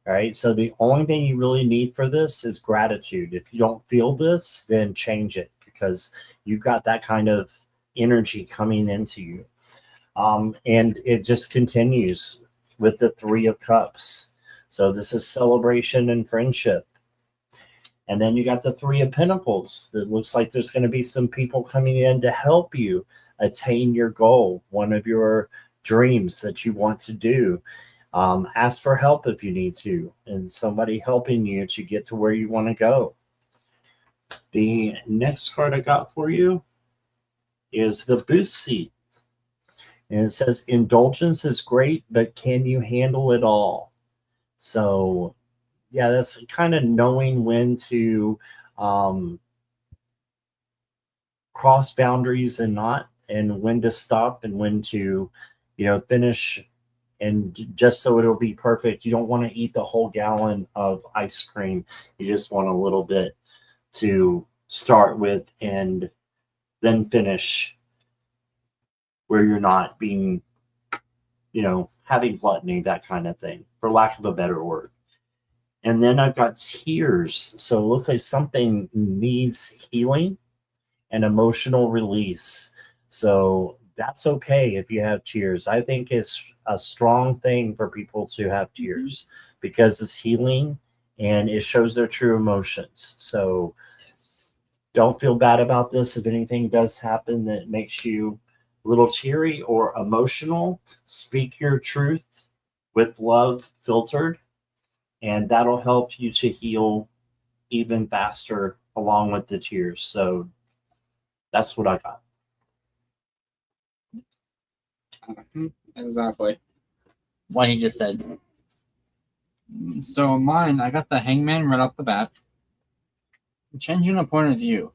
All right. So the only thing you really need for this is gratitude. If you don't feel this, then change it because you've got that kind of energy coming into you. And it just continues with the 3 of Cups. So this is celebration and friendship. And then you got the 3 of Pentacles. That looks like there's going to be some people coming in to help you attain your goal, one of your dreams that you want to do. Ask for help if you need to, and somebody helping you to get to where you want to go. The next card I got for you is the Boost Seat. And it says, indulgence is great, but can you handle it all? So, yeah, that's kind of knowing when to cross boundaries and not, and when to stop and when to, finish. And just so it'll be perfect, you don't want to eat the whole gallon of ice cream. You just want a little bit to start with and then finish where you're not being, having gluttony, that kind of thing, for lack of a better word. And then I've got tears. So let's say something needs healing and emotional release. So that's okay if you have tears. I think it's a strong thing for people to have tears because it's healing and it shows their true emotions. So don't feel bad about this. If anything does happen that makes you a little teary or emotional, speak your truth with love filtered, and that'll help you to heal even faster along with the tears. So that's what I got. Exactly what he just said. So mine, I got the Hangman right off the bat. Changing a point of view.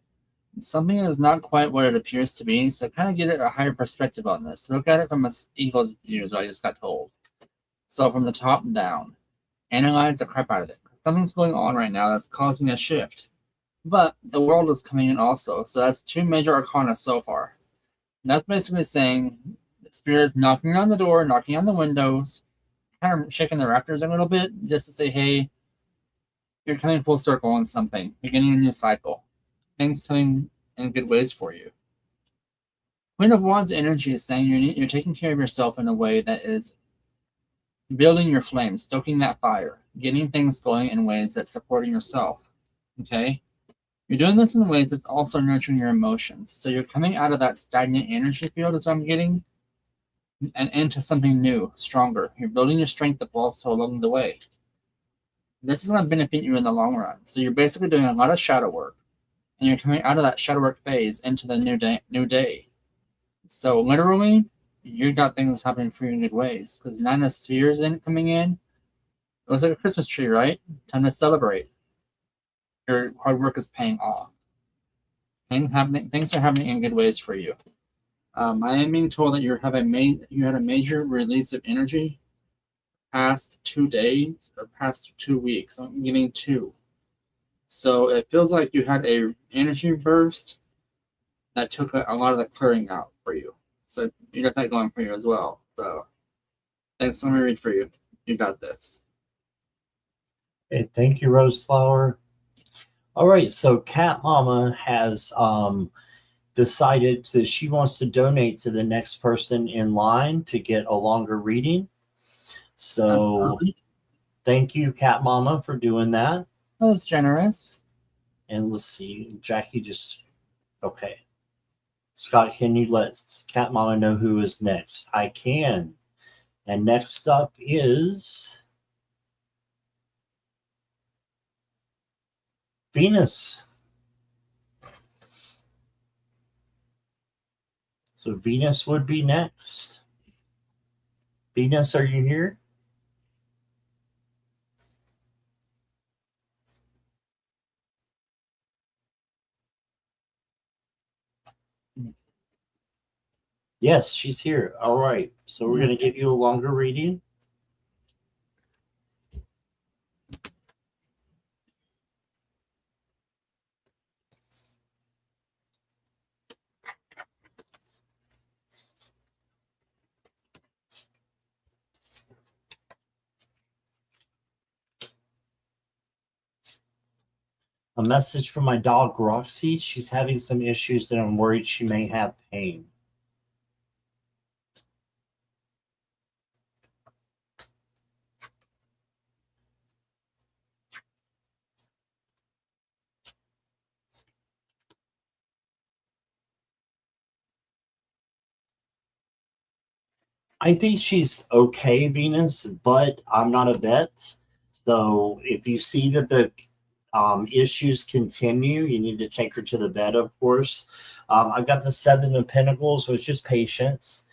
Something is not quite what it appears to be, so kind of get a higher perspective on this. Look at it from an eagle's view, as I just got told. So from the top down, analyze the crap out of it. Something's going on right now that's causing a shift. But the world is coming in also, so that's 2 major arcana so far. And that's basically saying the spirit's knocking on the door, knocking on the windows, kind of shaking the rafters a little bit, just to say, hey, you're coming full circle on something, beginning a new cycle. Things coming in good ways for you. Queen of Wands energy is saying you're taking care of yourself in a way that is building your flame, stoking that fire, getting things going in ways that's supporting yourself. Okay? You're doing this in ways that's also nurturing your emotions. So you're coming out of that stagnant energy field, as I'm getting, and into something new, stronger. You're building your strength up also along the way. This is going to benefit you in the long run. So you're basically doing a lot of shadow work, and you're coming out of that shadow work phase into the new day. So literally, you got things happening for you in good ways. Because 9 of Spheres coming in, it looks like a Christmas tree, right? Time to celebrate. Your hard work is paying off. Things are happening in good ways for you. I am being told that you had a major release of energy past 2 days or past 2 weeks. I'm getting 2. So it feels like you had a energy burst that took a lot of the clearing out for you. So you got that going for you as well. So thanks. Let me read for you. You got this. Hey, thank you, Roseflower. All right, so Cat Mama has decided that she wants to donate to the next person in line to get a longer reading. So thank you, Cat Mama, for doing that. That was generous. And let's see, Jackie just, okay. Scott, can you let Cat Mama know who is next? I can. And next up is Venus. So Venus would be next. Venus, are you here? Yes, she's here. All right. So we're going to give you a longer reading. A message from my dog, Roxy. She's having some issues that I'm worried she may have pain. I think she's okay, Venus, but I'm not a vet. So if you see that the issues continue, you need to take her to the vet, of course. I've got the 7 of Pentacles, which is patience,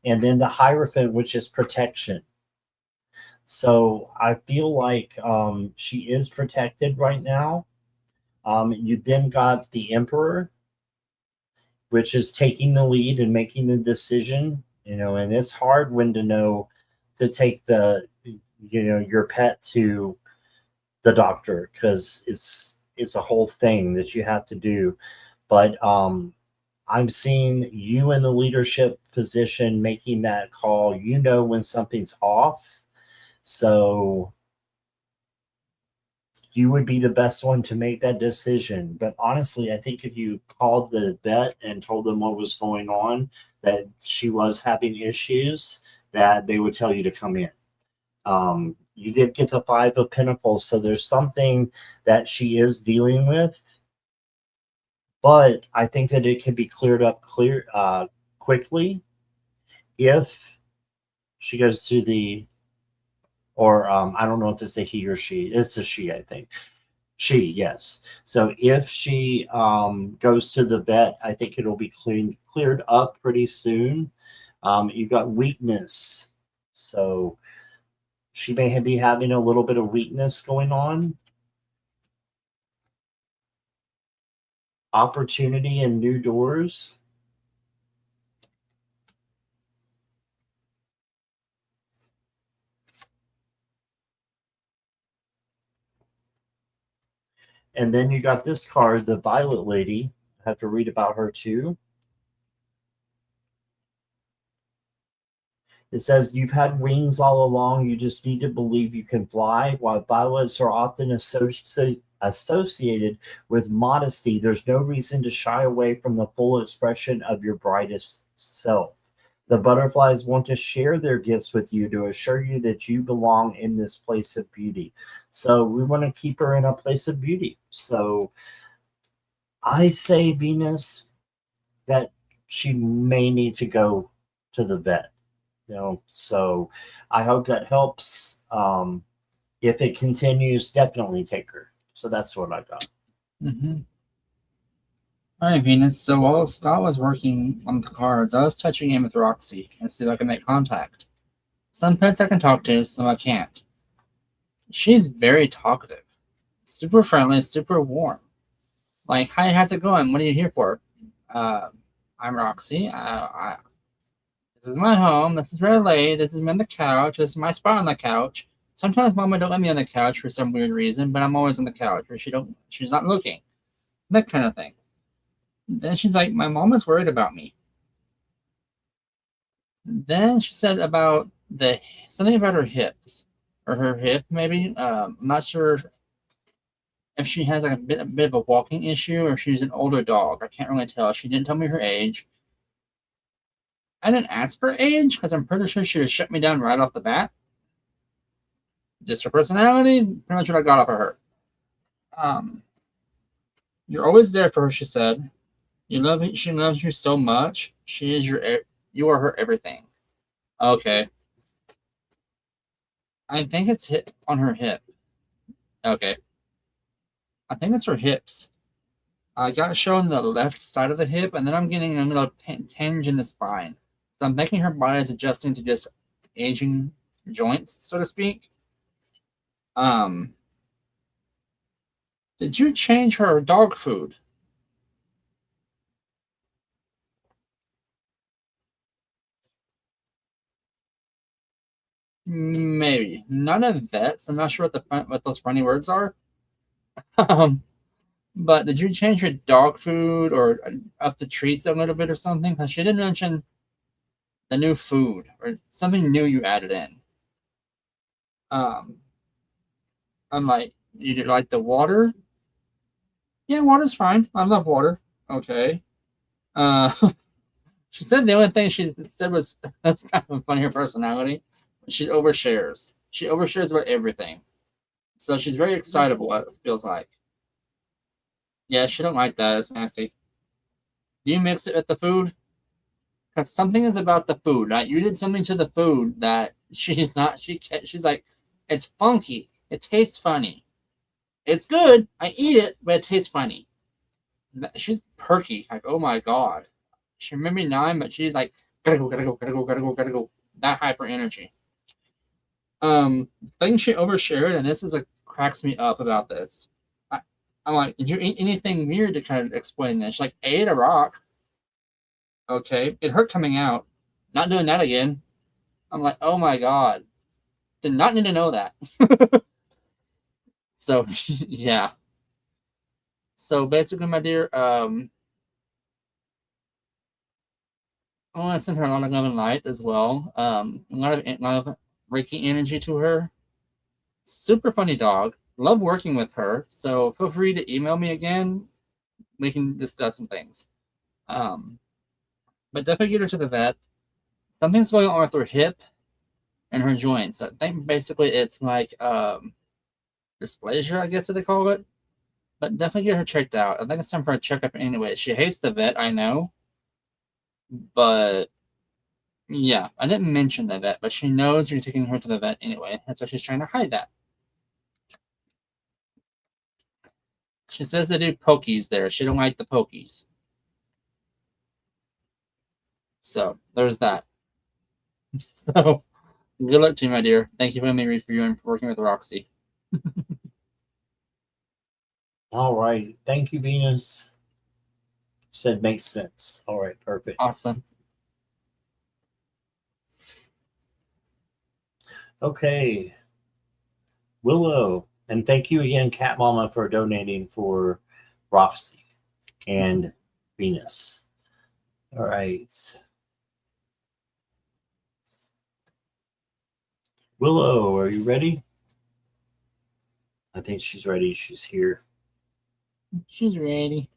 and then the Hierophant, which is protection. So I feel like she is protected right now. You then got the Emperor, which is taking the lead and making the decision. And it's hard when to know to take your pet to the doctor, because it's a whole thing that you have to do. But I'm seeing you in the leadership position making that call. When something's off. So you would be the best one to make that decision. But honestly, I think if you called the vet and told them what was going on, that she was having issues, that they would tell you to come in. You did get the 5 of Pentacles, so there's something that she is dealing with. But I think that it can be cleared up quickly if she goes to the, or I don't know if it's a he or she. It's a she, I think. She, yes. So if she goes to the vet, I think it'll be cleared up pretty soon. You got weakness. So she may be having a little bit of weakness going on. Opportunity and new doors. And then you got this card, the Violet Lady. I have to read about her too. It says, you've had wings all along. You just need to believe you can fly. While violets are often associated with modesty, there's no reason to shy away from the full expression of your brightest self. The butterflies want to share their gifts with you to assure you that you belong in this place of beauty. So we want to keep her in a place of beauty. So I say, Venus, that she may need to go to the vet. So I hope that helps. If it continues, definitely take her. So that's what I got. All right, Venus. So while Scott was working on the cards, I was touching in with Roxy and see if I can make contact. Some pets I can talk to, some I can't. She's very talkative, super friendly, super warm. Like, hi, how's it going? What are you here for? I'm Roxy. This is my home. This is where I lay. This is me on the couch. This is my spot on the couch. Sometimes Mama don't let me on the couch for some weird reason, but I'm always on the couch, or she's not looking. That kind of thing. Then she's like, my mom is worried about me. Then she said about something about her hips, or her hip maybe. I'm not sure if she has like a bit of a walking issue, or if she's an older dog. I can't really tell. She didn't tell me her age. I didn't ask her age because I'm pretty sure she would shut me down right off the bat. Just her personality, pretty much what I got off of her. You're always there for her, she said. She loves you so much. You are her everything. Okay. I think it's hit on her hip. Okay. I think it's her hips. I got shown the left side of the hip, and then I'm getting a little tinge in the spine. So I'm thinking her body is adjusting to just aging joints, so to speak. Did you change her dog food? Maybe. None of vets. I'm not sure what those funny words are. But did you change your dog food or up the treats a little bit or something? Because she didn't mention the new food or something new you added in. I'm like, you like the water? Yeah, water's fine. I love water. Okay. She said the only thing she said was, that's kind of funny, her personality. She overshares. She overshares about everything. So she's very excitable, it feels like. Yeah, she don't like that. It's nasty. Do you mix it with the food? Because something is about the food. Right? You did something to the food that she's not. She's like, it's funky. It tastes funny. It's good. I eat it, but it tastes funny. She's perky. Like, oh my god. She may be 9, but she's like, gotta go. That hyper energy. I think she overshared, and this is like cracks me up about this. I'm like, did you eat anything weird to kind of explain this? She's like, I ate a rock. Okay, it hurt coming out. Not doing that again. I'm like, oh my god. Did not need to know that. So yeah. So basically, my dear, I want to send her a lot of love and light as well. A lot of Reiki energy to her. Super funny dog. Love working with her. So feel free to email me again. We can discuss some things. But definitely get her to the vet. Something's going on with her hip and her joints. I think basically it's like dysplasia, I guess they call it. But definitely get her checked out. I think it's time for a checkup anyway. She hates the vet, I know. But yeah, I didn't mention the vet, but she knows you're taking her to the vet anyway. That's why she's trying to hide that. She says they do pokies there. She don't like the pokies. So there's that. So good luck to you, my dear. Thank you for me reviewing for working with Roxy. All right. Thank you, Venus. Said makes sense. All right, perfect. Awesome. Okay. Willow. And thank you again, Cat Mama, for donating for Roxy and Venus. All right. Willow, are you ready? I think she's ready. She's here. She's ready.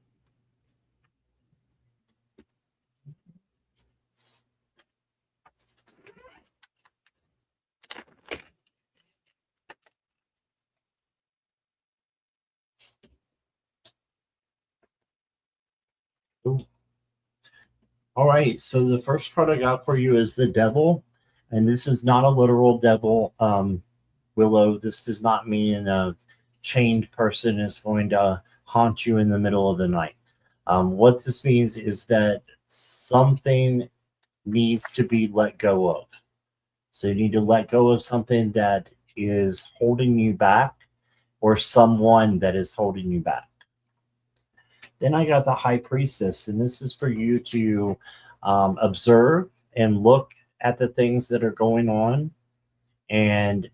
Ooh. All right. So the first card I got for you is the Devil. And this is not a literal devil, Willow. This does not mean a chained person is going to haunt you in the middle of the night. What this means is that something needs to be let go of. So you need to let go of something that is holding you back or someone that is holding you back. Then I got the High Priestess, and this is for you to observe and look at the things that are going on and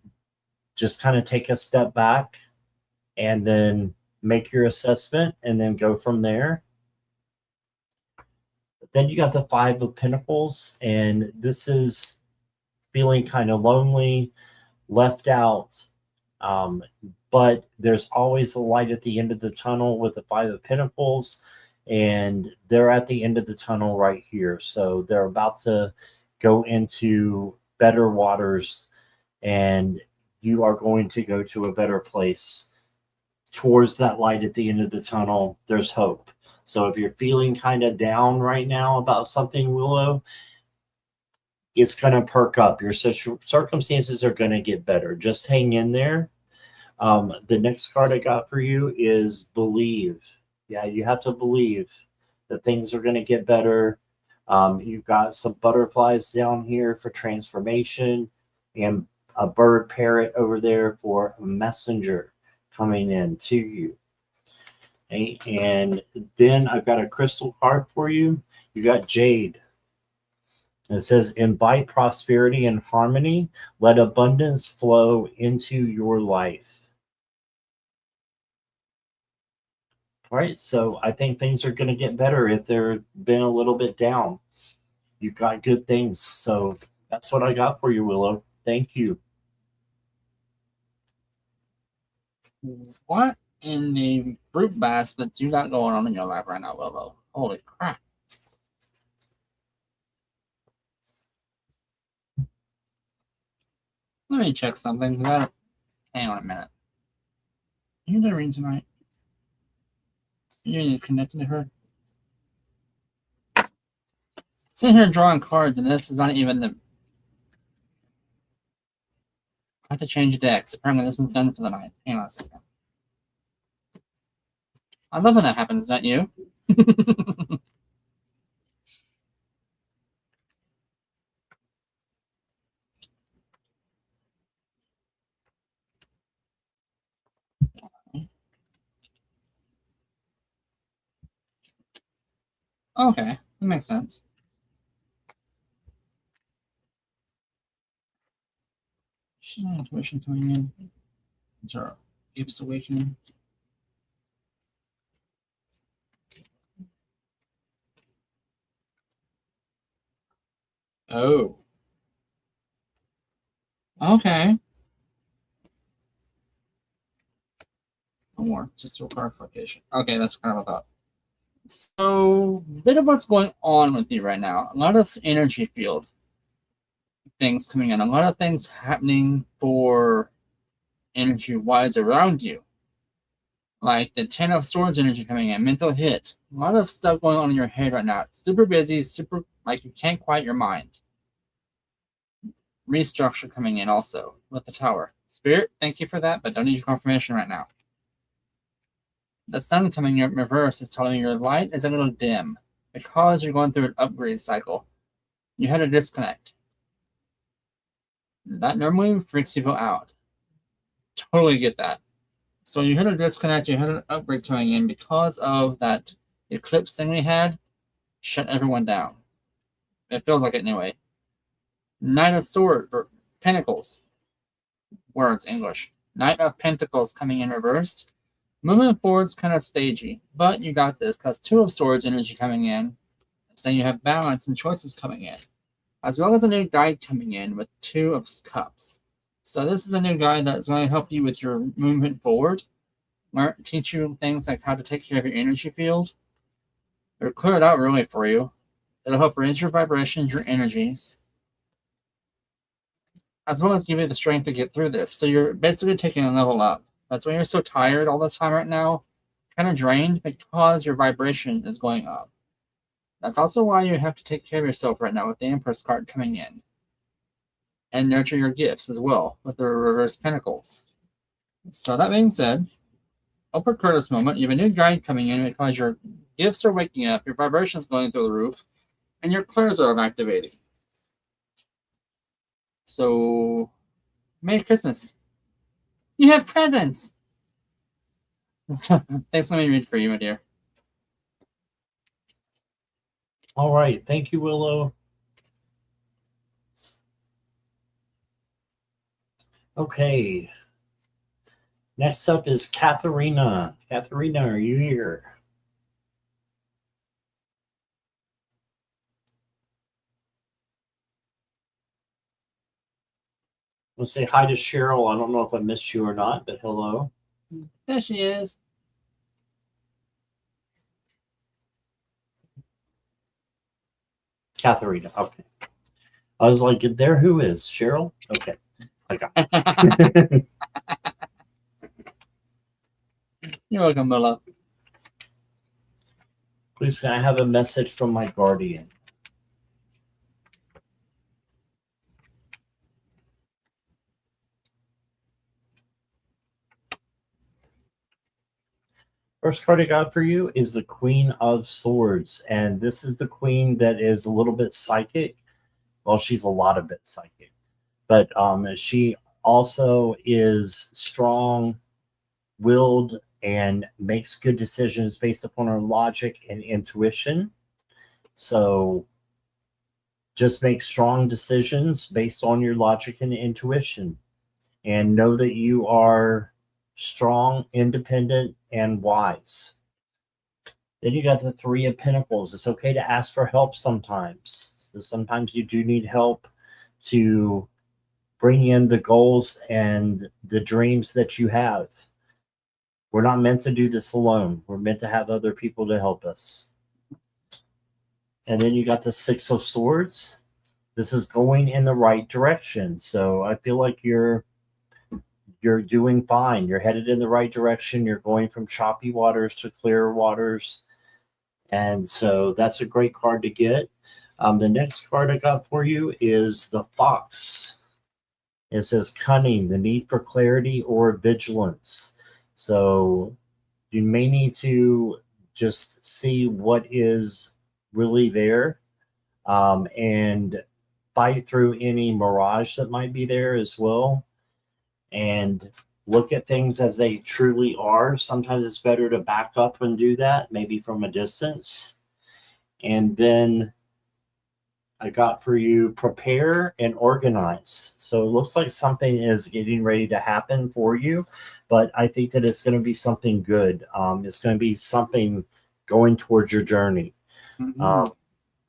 just kind of take a step back and then make your assessment and then go from there. Then you got the Five of Pentacles, and this is feeling kind of lonely, left out. But there's always a light at the end of the tunnel with the Five of Pentacles, and they're at the end of the tunnel right here. So they're about to go into better waters, and you are going to go to a better place. Towards that light at the end of the tunnel, there's hope. So if you're feeling kind of down right now about something, Willow, it's going to perk up. Your circumstances are going to get better. Just hang in there. The next card I got for you is Believe. Yeah, you have to believe that things are going to get better. You've got some butterflies down here for transformation and a bird parrot over there for a messenger coming in to you. Okay, and then I've got a crystal card for you. You got Jade. It says, invite prosperity and harmony. Let abundance flow into your life. All right, so I think things are going to get better if they've been a little bit down. You've got good things. So that's what I got for you, Willow. Thank you. What in the fruit baskets you got going on in your life right now, Willow? Holy crap. Let me check something. Hang on a minute. You doing reading tonight? You connected to her? Sitting here drawing cards, and this is not even the. I have to change decks. Apparently, this one's done for the night. Hang on a second. I love when that happens, don't you? Okay, that makes sense. Intuition coming in. These are Gifts Awakening. Oh. Okay. No more. Just a clarification. Okay, that's kind of a thought. So, a bit of what's going on with you right now. A lot of energy field things coming in. A lot of things happening for energy-wise around you. Like the 10 of Swords energy coming in. Mental hit. A lot of stuff going on in your head right now. It's super busy. Super, like you can't quiet your mind. Restructure coming in also with the Tower. Spirit, thank you for that, but don't need your confirmation right now. The Sun coming in reverse is telling you your light is a little dim because you're going through an upgrade cycle. You had a disconnect. That normally freaks people out. Totally get that. So you had a disconnect, you had an upgrade coming in because of that eclipse thing we had. Shut everyone down. It feels like it anyway. Knight of Swords, or Pentacles. Words, English. Knight of Pentacles coming in reverse. Moving forward's kind of stagey, but you got this because 2 of Swords energy coming in. So you have balance and choices coming in, as well as a new guide coming in with 2 of Cups. So this is a new guide that's going to help you with your movement forward. Teach you things like how to take care of your energy field. It'll clear it out really for you. It'll help raise your vibrations, your energies, as well as give you the strength to get through this. So you're basically taking a level up. That's why you're so tired all the time right now, kind of drained because your vibration is going up. That's also why you have to take care of yourself right now with the Empress card coming in. And nurture your gifts as well with the reverse pentacles. So that being said, upper Curtis moment, you have a new guide coming in because your gifts are waking up, your vibration is going through the roof, and your clairs are activating. So, Merry Christmas. You have presents! Thanks, let me read for you, my dear. All right. Thank you, Willow. Okay. Next up is Katharina. Katharina, are you here? We'll say hi to Cheryl. I don't know if I missed you or not, but hello. There she is. Katharina. Okay. I was like, there who is? Cheryl? Okay. I got it. You're welcome, Milla. Please, can I have a message from my guardian? First card I got for you is the Queen of Swords. And this is the queen that is a little bit psychic. Well, she's a lot of bit psychic. But she also is strong-willed and makes good decisions based upon her logic and intuition. So just make strong decisions based on your logic and intuition. And know that you are strong, independent, and wise. Then you got the 3 of Pentacles. It's okay to ask for help sometimes. So sometimes you do need help to bring in the goals and the dreams that you have. We're not meant to do this alone. We're meant to have other people to help us. And then you got the 6 of Swords. This is going in the right direction. So I feel like you're doing fine. You're headed in the right direction. You're going from choppy waters to clear waters. And so that's a great card to get. The next card I got for you is the Fox. It says cunning, the need for clarity or vigilance. So you may need to just see what is really there and fight through any mirage that might be there as well. And look at things as they truly are. Sometimes it's better to back up and do that, maybe from a distance. And then I got for you prepare and organize. So it looks like something is getting ready to happen for you, but I think that it's going to be something good. It's going to be something going towards your journey. Mhm.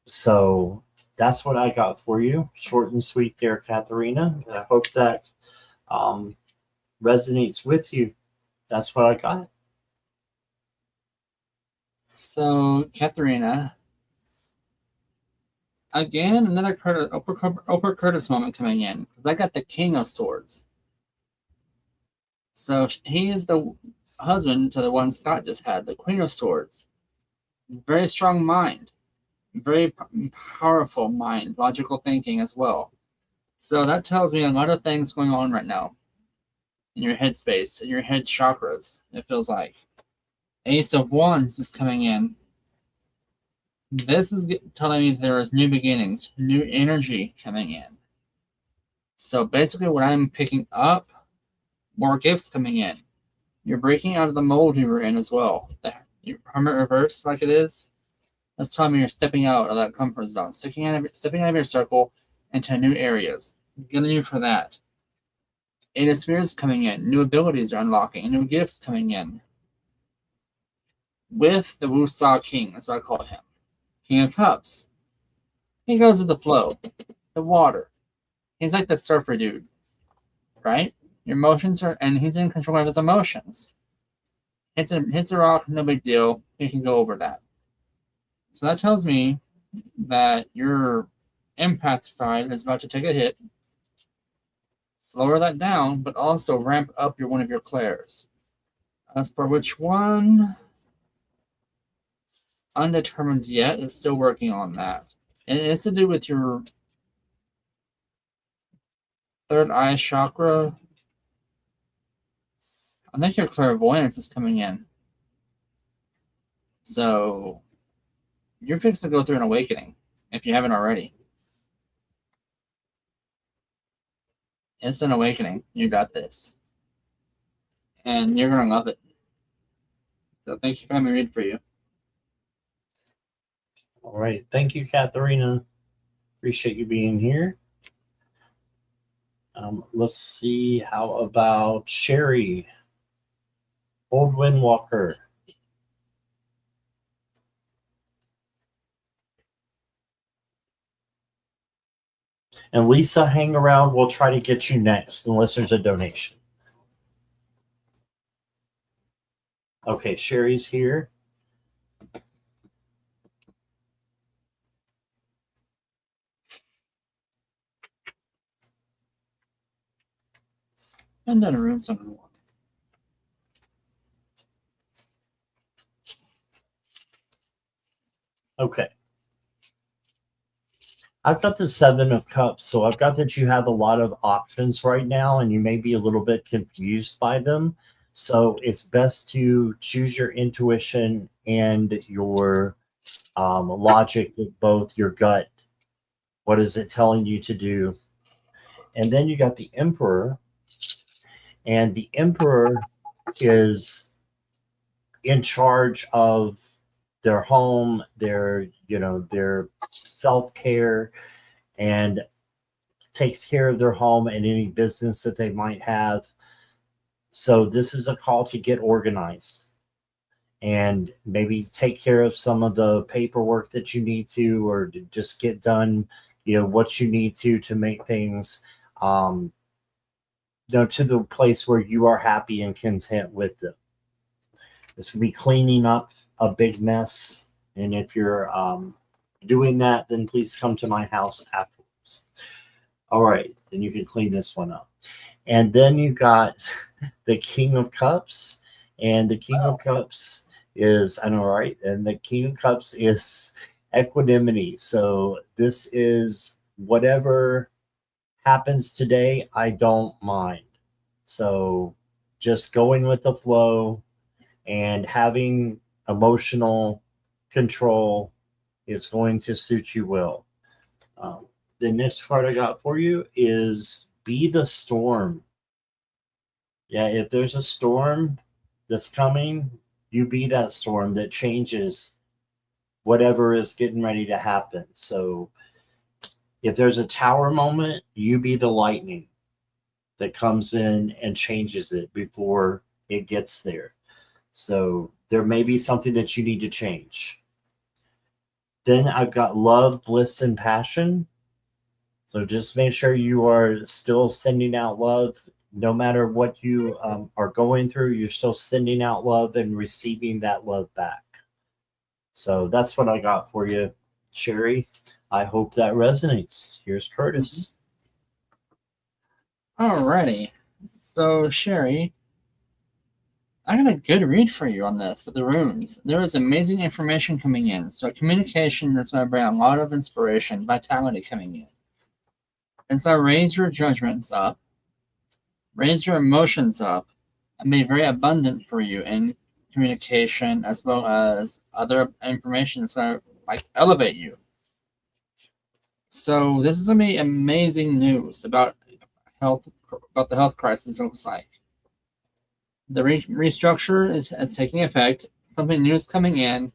So that's what I got for you. Short and sweet there, Katharina. I hope that resonates with you. That's what I got. So, Katharina, again, another Oprah Curtis moment coming in. Because I got the King of Swords. So he is the husband to the one Scott just had, the Queen of Swords. Very strong mind, very powerful mind, logical thinking as well. So that tells me a lot of things going on right now in your headspace, in your head chakras, it feels like. Ace of Wands is coming in. This is telling me there is new beginnings, new energy coming in. So basically, what I'm picking up, more gifts coming in. You're breaking out of the mold you were in as well. Your Hermit reverse, like it is, that's telling me you're stepping out of that comfort zone, stepping out of your circle into new areas. Good on you for that. Eight of Spheres coming in. New abilities are unlocking. New gifts coming in. With the Wusa King, that's what I call him. King of Cups. He goes with the flow, the water. He's like the surfer dude, right? Your emotions are, and he's in control of his emotions. Hits a rock, no big deal. You can go over that. So that tells me that your impact side is about to take a hit. Lower that down, but also ramp up one of your clairs. As for which one, undetermined yet. It's still working on that. And it's to do with your third eye chakra. I think your clairvoyance is coming in. So you're fixing to go through an awakening if you haven't already. It's an awakening. You got this. And you're going to love it. So thank you for having me read for you. All right. Thank you, Katharina. Appreciate you being here. Let's see. How about Sherry? Old Windwalker. And Lisa, hang around. We'll try to get you next unless there's a donation. Okay, Sherry's here. And then a room someone walk. Okay. I've got the Seven of Cups, so I've got that you have a lot of options right now, and you may be a little bit confused by them. So it's best to choose your intuition and your logic with both your gut. What is it telling you to do? And then you got the Emperor, and the Emperor is in charge of their home, their self-care, and takes care of their home and any business that they might have. So this is a call to get organized and maybe take care of some of the paperwork that you need to, or to just get done, what you need to make things, to the place where you are happy and content with them. This will be cleaning up a big mess. And if you're doing that, then please come to my house afterwards. All right, then you can clean this one up. And then you got the King of Cups. And the King of Cups is, I know, right? And the King of Cups is equanimity. So this is whatever happens today, I don't mind. So just going with the flow and having emotional control is going to suit you well. The next card I got for you is Be the Storm. Yeah, if there's a storm that's coming, you be that storm that changes whatever is getting ready to happen. So if there's a tower moment, you be the lightning that comes in and changes it before it gets there. So there may be something that you need to change. Then I've got love, bliss, and passion. So just make sure you are still sending out love. No matter what you are going through, you're still sending out love and receiving that love back. So that's what I got for you, Sherry. I hope that resonates. Here's Curtis. Alrighty. So, Sherry, I got a good read for you on this with the runes. There is amazing information coming in. So, communication is going to bring a lot of inspiration, vitality coming in. And so, raise your judgments up, raise your emotions up, and be very abundant for you in communication as well as other information that's going to like elevate you. So, this is going to be amazing news about the health crisis. It looks like the restructure is taking effect. Something new is coming in,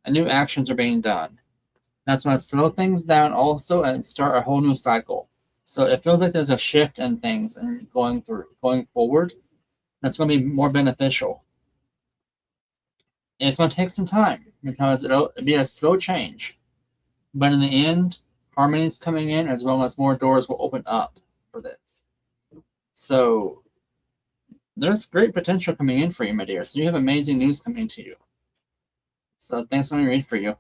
and new actions are being done. That's going to slow things down also and start a whole new cycle. So it feels like there's a shift in things and going forward. That's going to be more beneficial. And it's going to take some time because it'll be a slow change, but in the end, harmony is coming in as well as more doors will open up for this. So there's great potential coming in for you, my dear. So you have amazing news coming to you. So thanks for letting me read for you.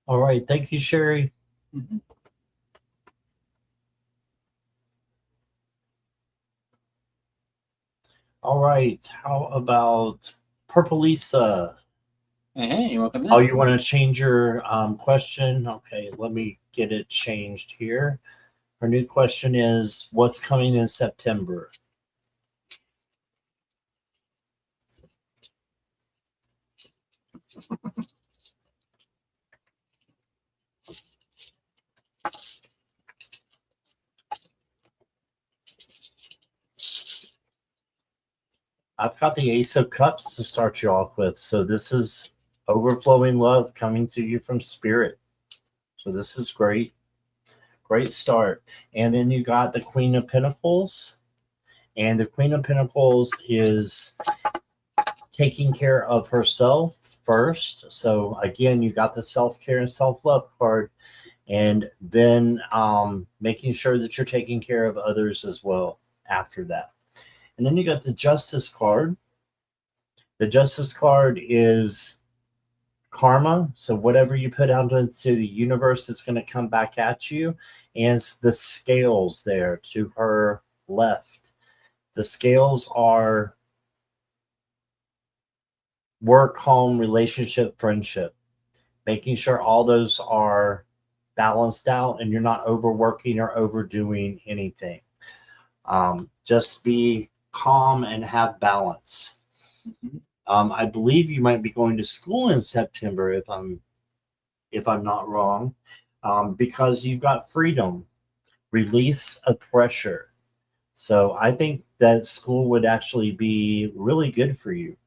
All right. Thank you, Sherry. Mm-hmm. All right. How about Purple Lisa? Hey, you're welcome. Oh, you want to change your question? Okay, let me get it changed here. Our new question is, what's coming in September? I've got the Ace of Cups to start you off with. So this is overflowing love coming to you from Spirit. So this is great. Great start. And then you got the Queen of Pentacles. And the Queen of Pentacles is taking care of herself first. So again, you got the self-care and self-love card. And then making sure that you're taking care of others as well after that. And then you got the Justice card. The Justice card is karma. So whatever you put out into the universe is going to come back at you. And the scales there to her left. The scales are work, home, relationship, friendship. Making sure all those are balanced out and you're not overworking or overdoing anything. Just be calm and have balance. I believe you might be going to school in September if I'm not wrong, because you've got freedom, release of pressure. So I think that school would actually be really good for you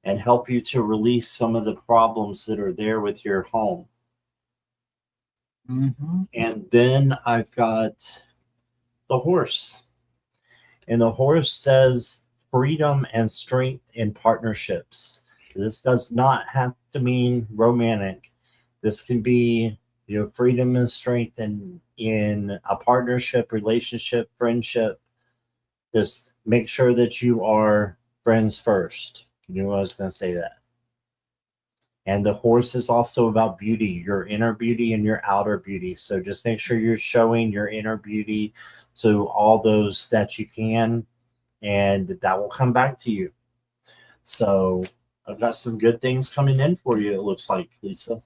and help you to release some of the problems that are there with your home. Mm-hmm. And then I've got the horse. And the horse says freedom and strength in partnerships. This does not have to mean romantic. This can be, freedom and strength in a partnership, relationship, friendship. Just make sure that you are friends first. You knew I was going to say that. And the horse is also about beauty, your inner beauty and your outer beauty. So just make sure you're showing your inner beauty to all those that you can, and that will come back to you. So I've got some good things coming in for you, it looks like, Lisa.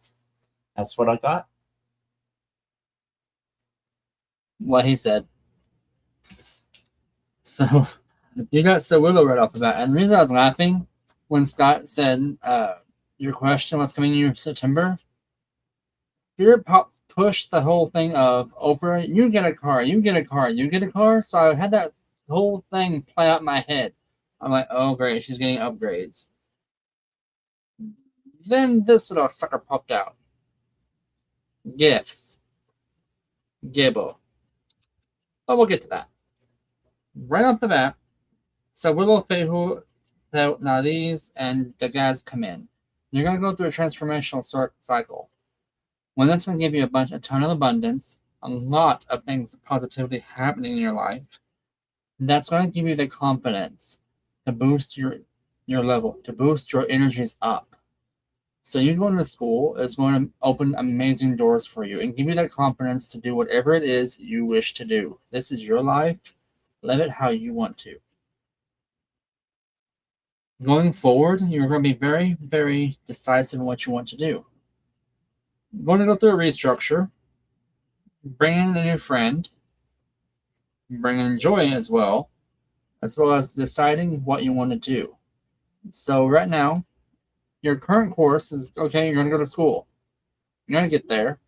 That's what I got. What he said. So you got Sawillow right off the bat. And the reason I was laughing when Scott said your question was coming in September, Spirit pushed the whole thing of Oprah, you get a car, you get a car, you get a car. So I had that whole thing play out in my head. I'm like, oh great, she's getting upgrades. Then this little sucker popped out. Gifts. Gibble. But we'll get to that. Right off the bat, so Willow Fehu, Nariz, and Dagaz come in. You're going to go through a transformational cycle. One that's going to give you a ton of abundance, a lot of things positively happening in your life. That's going to give you the confidence to boost your level, to boost your energies up. So you going to school is going to open amazing doors for you and give you that confidence to do whatever it is you wish to do. This is your life. Live it how you want to. Going forward, you're going to be very, very decisive in what you want to do. You're going to go through a restructure, bring in a new friend, bring in joy as well as deciding what you want to do. So right now, your current course is, okay, you're going to go to school. You're going to get there.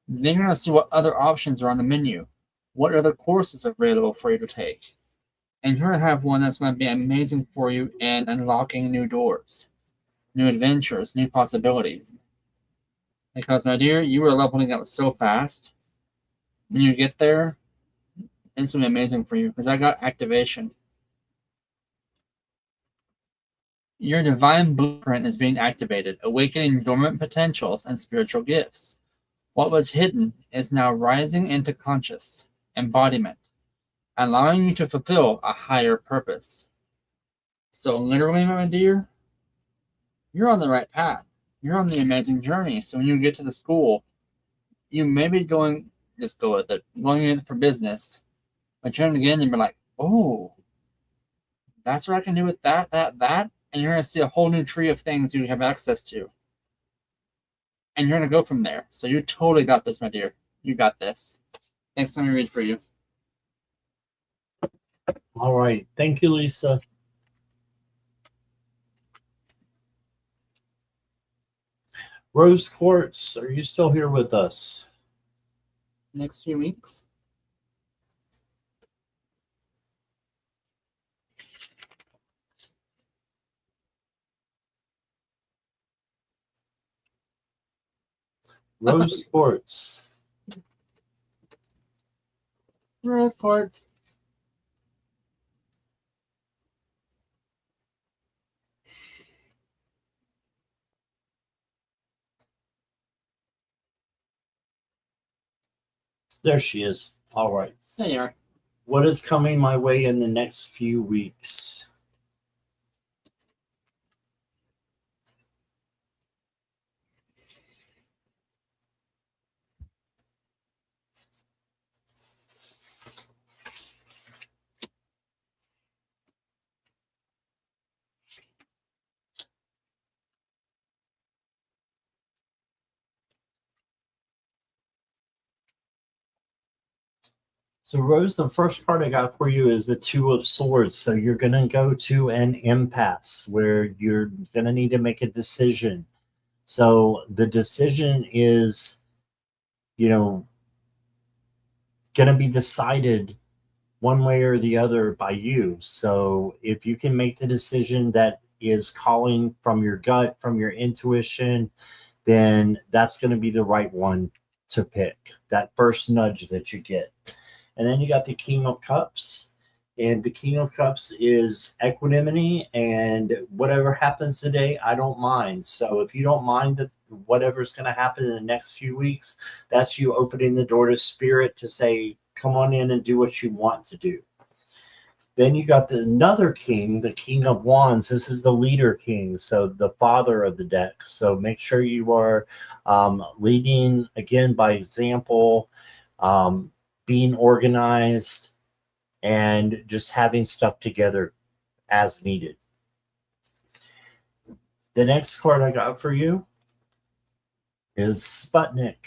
Then you're going to see what other options are on the menu. What other courses are available for you to take? And you're going to have one that's going to be amazing for you in unlocking new doors, new adventures, new possibilities. Because, my dear, you are leveling up so fast. When you get there, it's going to be amazing for you. Because I got activation. Your divine blueprint is being activated, awakening dormant potentials and spiritual gifts. What was hidden is now rising into conscious embodiment, allowing you to fulfill a higher purpose. So literally, my dear, you're on the right path. You're on the amazing journey. So when you get to the school, you may be going in for business, but you're going to get in and be like, oh, that's what I can do with that. And you're going to see a whole new tree of things you have access to. And you're going to go from there. So you totally got this, my dear. You got this. Thanks. Let me read for you. All right. Thank you, Lisa. Rose Quartz, are you still here with us? Next few weeks. Rose Quartz. Rose Quartz. There she is. All right. There you are. What is coming my way in the next few weeks? So, Rose, the first card I got for you is the Two of Swords. So you're going to go to an impasse where you're going to need to make a decision. So the decision is, going to be decided one way or the other by you. So if you can make the decision that is calling from your gut, from your intuition, then that's going to be the right one to pick, that first nudge that you get. And then you got the King of Cups. And the King of Cups is equanimity, and whatever happens today, I don't mind. So if you don't mind that whatever's going to happen in the next few weeks, that's you opening the door to spirit to say, come on in and do what you want to do. Then you got another king, the King of Wands. This is the leader king, so the father of the deck. So make sure you are leading, again, by example, being organized, and just having stuff together as needed. The next card I got for you is Sputnik.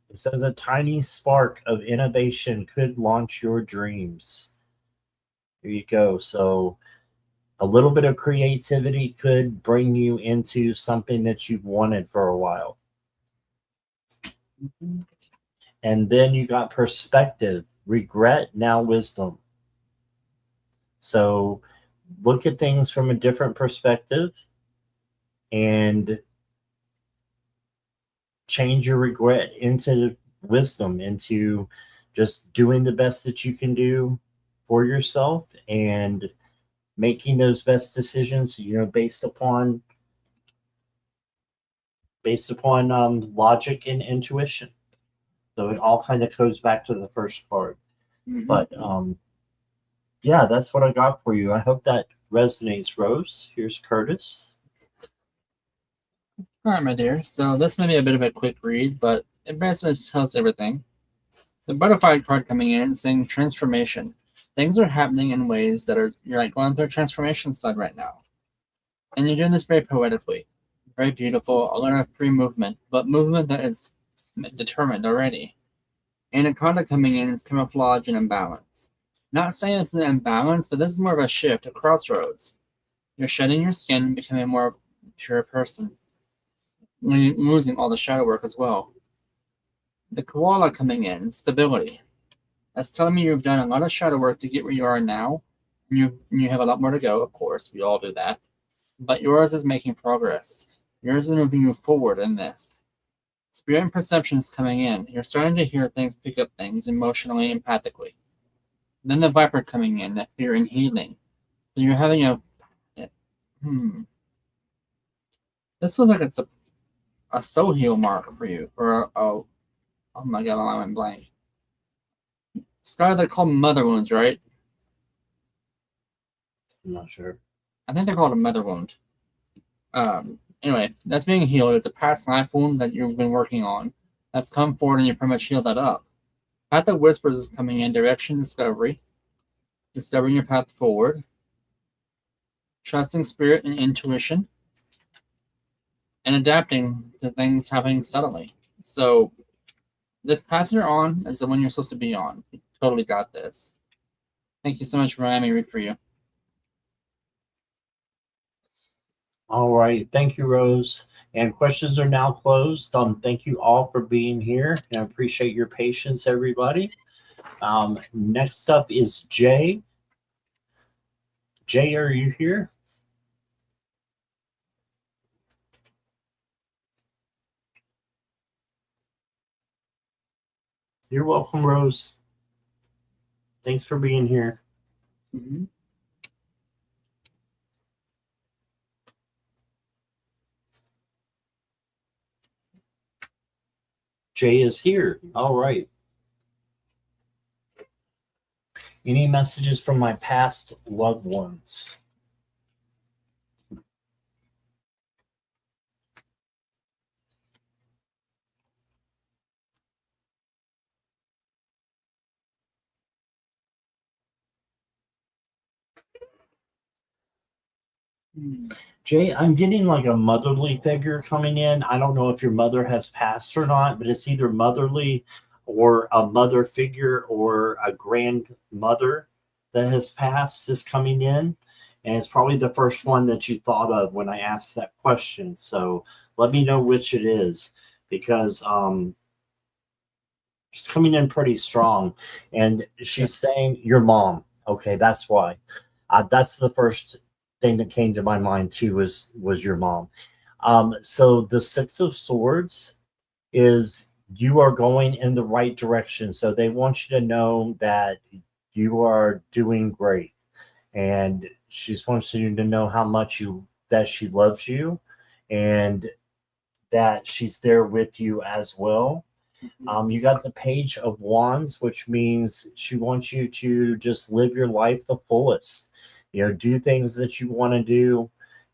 It says a tiny spark of innovation could launch your dreams. Here you go. So a little bit of creativity could bring you into something that you've wanted for a while. Mm-hmm. And then you got perspective, regret, now wisdom. So look at things from a different perspective and change your regret into wisdom, into just doing the best that you can do for yourself and making those best decisions, based upon logic and intuition. So it all kind of goes back to the first part. Mhm. But yeah, that's what I got for you. I hope that resonates, Rose. Here's Curtis. All right, my dear. So this may be a bit of a quick read, but it basically tells everything. The butterfly card coming in saying transformation. Things are happening in ways that you're like going through a transformation slide right now. And you're doing this very poetically, very beautiful, a lot of free movement, but movement that is determined already. And a card coming in is camouflage and imbalance. Not saying it's an imbalance, but this is more of a shift, a crossroads. You're shedding your skin, becoming a more pure person. You're losing all the shadow work as well. The koala coming in, stability. That's telling me you've done a lot of shadow work to get where you are now. You have a lot more to go, of course. We all do that. But yours is making progress. Yours is moving you forward in this. Spirit and perception is coming in. You're starting to hear things, pick up things emotionally, empathically. Then the viper coming in, that fear and healing. So you're having this was like it's a soul heal mark for you, or oh my god, I went blank. Scar, they're called mother wounds, right? I'm not sure. I think they're called a mother wound. Anyway, that's being healed. It's a past life wound that you've been working on. That's come forward and you pretty much healed that up. Path of Whispers is coming in, direction discovery. Discovering your path forward. Trusting spirit and intuition. And adapting to things happening suddenly. So this path you're on is the one you're supposed to be on. You totally got this. Thank you so much for having me read for you. All right. Thank you, Rose. And questions are now closed. Thank you all for being here. And I appreciate your patience, everybody. Next up is Jay. Jay, are you here? You're welcome, Rose. Thanks for being here. Mm-hmm. Jay is here. All right. Any messages from my past loved ones? Jay, I'm getting like a motherly figure coming in. I don't know if your mother has passed or not, but it's either motherly or a mother figure or a grandmother that has passed is coming in. And it's probably the first one that you thought of when I asked that question. So let me know which it is, because she's coming in pretty strong. And she's saying your mom. Okay, that's why. That's the first thing that came to my mind too, was your mom. So the Six of Swords is you are going in the right direction. So they want you to know that you are doing great, and she just wants you to know how much that she loves you, and that she's there with you as well. You got the Page of Wands, which means she wants you to just live your life the fullest. Do things that you want to do,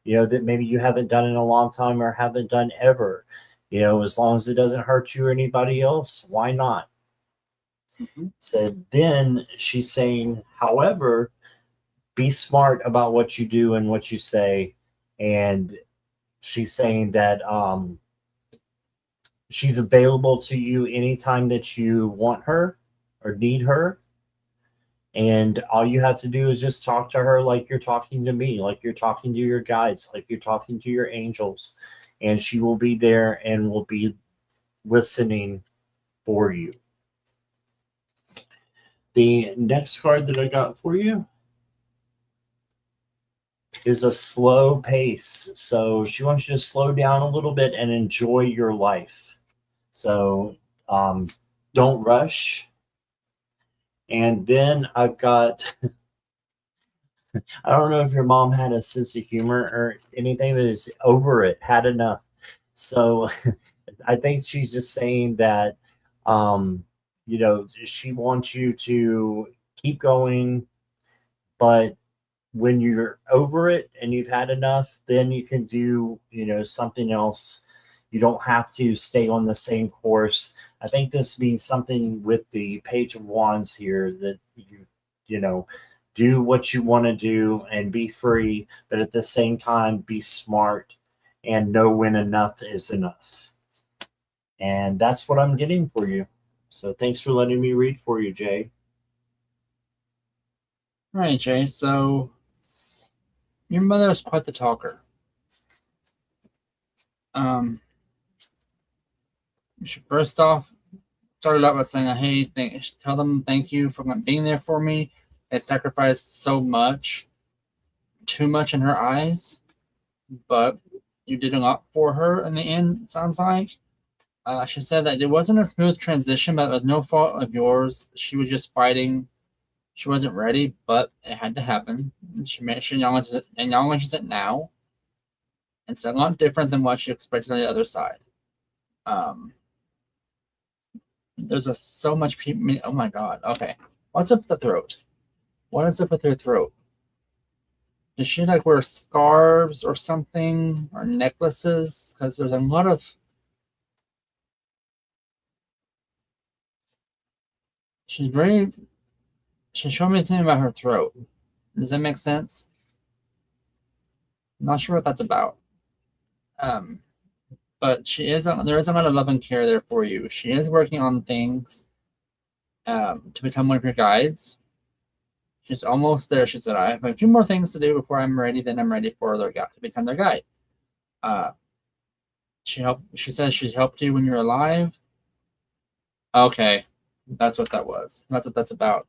that maybe you haven't done in a long time or haven't done ever. As long as it doesn't hurt you or anybody else, why not? Mm-hmm. So then she's saying, however, be smart about what you do and what you say. And she's saying that she's available to you anytime that you want her or need her. And all you have to do is just talk to her like you're talking to me, like you're talking to your guides, like you're talking to your angels. And she will be there and will be listening for you. The next card that I got for you is a slow pace. So she wants you to slow down a little bit and enjoy your life. So don't rush. And then I've got, I don't know if your mom had a sense of humor or anything, but it's over it, had enough. So I think she's just saying that, she wants you to keep going, but when you're over it and you've had enough, then you can do, something else. You don't have to stay on the same course. I think this means something with the Page of Wands here, that you know, do what you want to do and be free, but at the same time, be smart and know when enough is enough. And that's what I'm getting for you. So thanks for letting me read for you, Jay. All right, Jay. So your mother is quite the talker. She first off started out by saying, "Hey, tell them thank you for being there for me. They sacrificed so much, too much in her eyes, but you did a lot for her in the end. It sounds like." She said that it wasn't a smooth transition, but it was no fault of yours. She was just fighting. She wasn't ready, but it had to happen. She acknowledges it now. It's a lot different than what she expected on the other side. There's so much people. Oh my god. Okay, what's up with the throat? What is up with her throat? Does she like wear scarves or something, or necklaces? Because there's a lot of. She's showing me something about her throat. Does that make sense? I'm not sure what that's about. But there is a lot of love and care there for you. She is working on things to become one of your guides. She's almost there. She said, "I have a few more things to do before I'm ready. Then I'm ready for their guide to become their guide." She says she's helped you when you're alive. Okay, that's what that was. That's what that's about.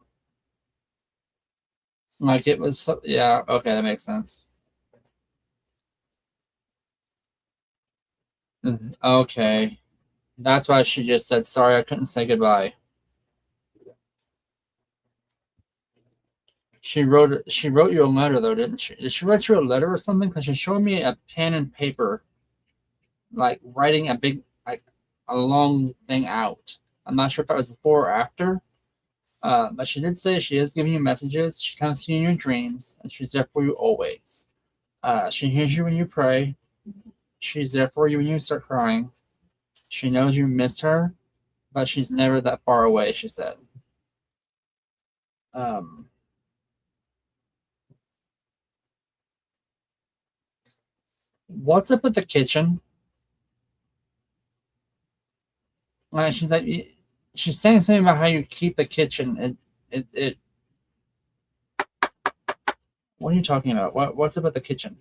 Like it was. Yeah. Okay, that makes sense. Okay, that's why she just said sorry. I couldn't say goodbye. She wrote you a letter though, didn't she? Did she write you a letter or something? Because she showed me a pen and paper, like writing a long thing out. I'm not sure if that was before or after. But she did say she is giving you messages. She comes to you in your dreams, and she's there for you always. She hears you when you pray. She's there for you when you start crying. She knows you miss her, but she's never that far away, she said. What's up with the kitchen? She's like, she's saying something about how you keep the kitchen. What are you talking about? What's up with the kitchen?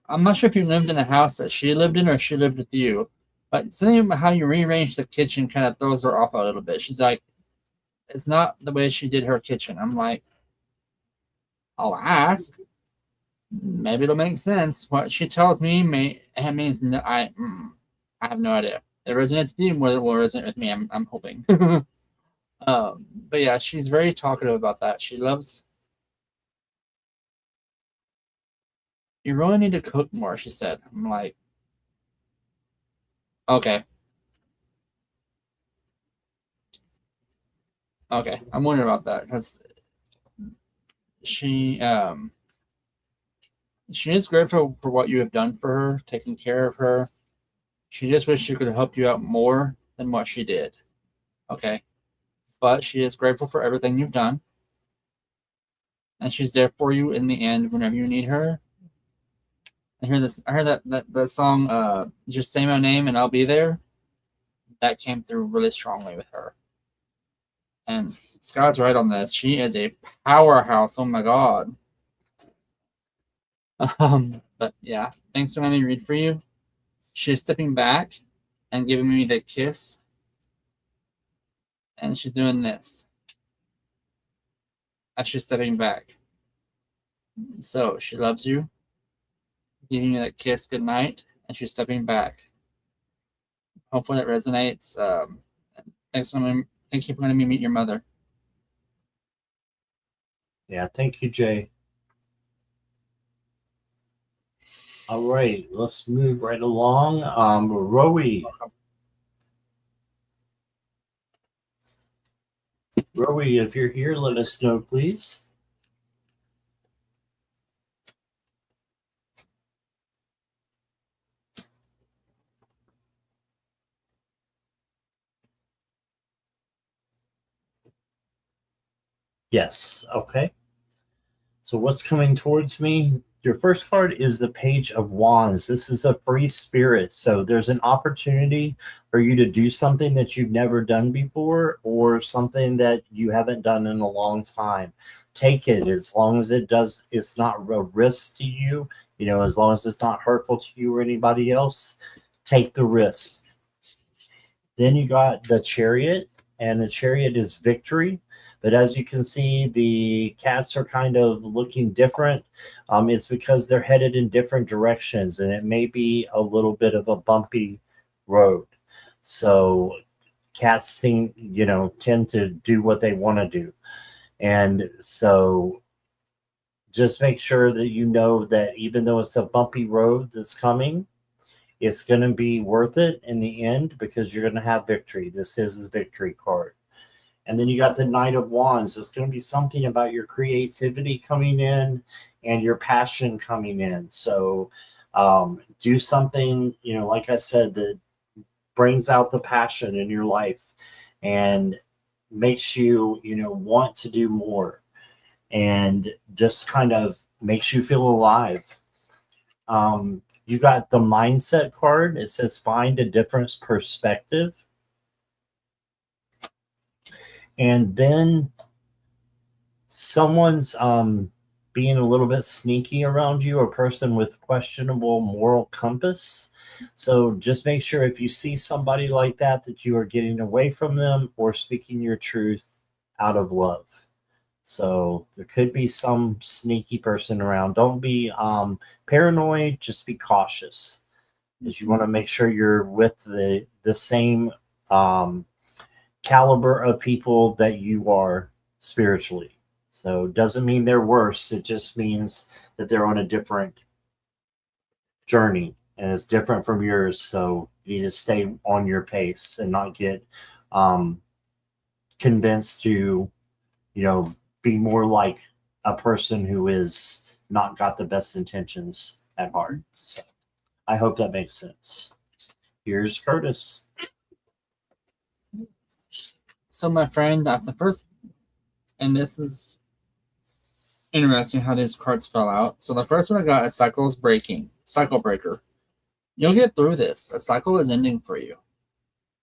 I'm not sure if you lived in the house that she lived in or she lived with you, but something about how you rearranged the kitchen kind of throws her off a little bit. She's like, it's not the way she did her kitchen. I'm like, I'll ask. Maybe it'll make sense. What she tells me means no, I have no idea. It resonates with you more than it will resonate with me. I'm hoping. But yeah, she's very talkative about that. She loves. You really need to cook more, she said. I'm like, okay. Okay, I'm wondering about that because she is grateful for what you have done for her, taking care of her. She just wishes she could have helped you out more than what she did. Okay, but she is grateful for everything you've done, and she's there for you in the end whenever you need her. I heard that song, "Just Say My Name and I'll Be There." That came through really strongly with her. And Scott's right on this. She is a powerhouse. Oh my god. But yeah, thanks for letting me read for you. She's stepping back and giving me the kiss. And she's doing this as she's stepping back. So she loves you. giving you that kiss goodnight, and she's stepping back. Hopefully that resonates. Thank you for letting me meet your mother. Yeah, thank you, Jay. All right, let's move right along. Rowie. Rowie, if you're here, let us know, please. Yes, okay. So what's coming towards me? Your first card is the Page of Wands. This is a free spirit. So there's an opportunity for you to do something that you've never done before or something that you haven't done in a long time. Take it as long as it's not a risk to you, as long as it's not hurtful to you or anybody else, take the risk. Then you got the Chariot, and the Chariot is victory. But as you can see, the cats are kind of looking different. It's because they're headed in different directions, and it may be a little bit of a bumpy road. So cats tend to do what they want to do. And so just make sure that you know that even though it's a bumpy road that's coming, it's going to be worth it in the end because you're going to have victory. This is the victory card. And then you got the Knight of Wands. It's going to be something about your creativity coming in and your passion coming in. So do something, like I said, that brings out the passion in your life and makes you, want to do more and just kind of makes you feel alive. You got the Mindset card. It says find a different perspective. And then someone's being a little bit sneaky around you, a person with questionable moral compass. So just make sure if you see somebody like that, that you are getting away from them or speaking your truth out of love. So there could be some sneaky person around. Don't be paranoid, just be cautious. Because you want to make sure you're with the same caliber of people that you are spiritually. So it doesn't mean they're worse. It just means that they're on a different journey and it's different from yours. So you need to stay on your pace and not get convinced to, be more like a person who is not got the best intentions at heart. So I hope that makes sense. Here's Curtis. So my friend, the first, and this is interesting how these cards fell out. So the first one I got is Cycle Breaker. You'll get through this. A cycle is ending for you.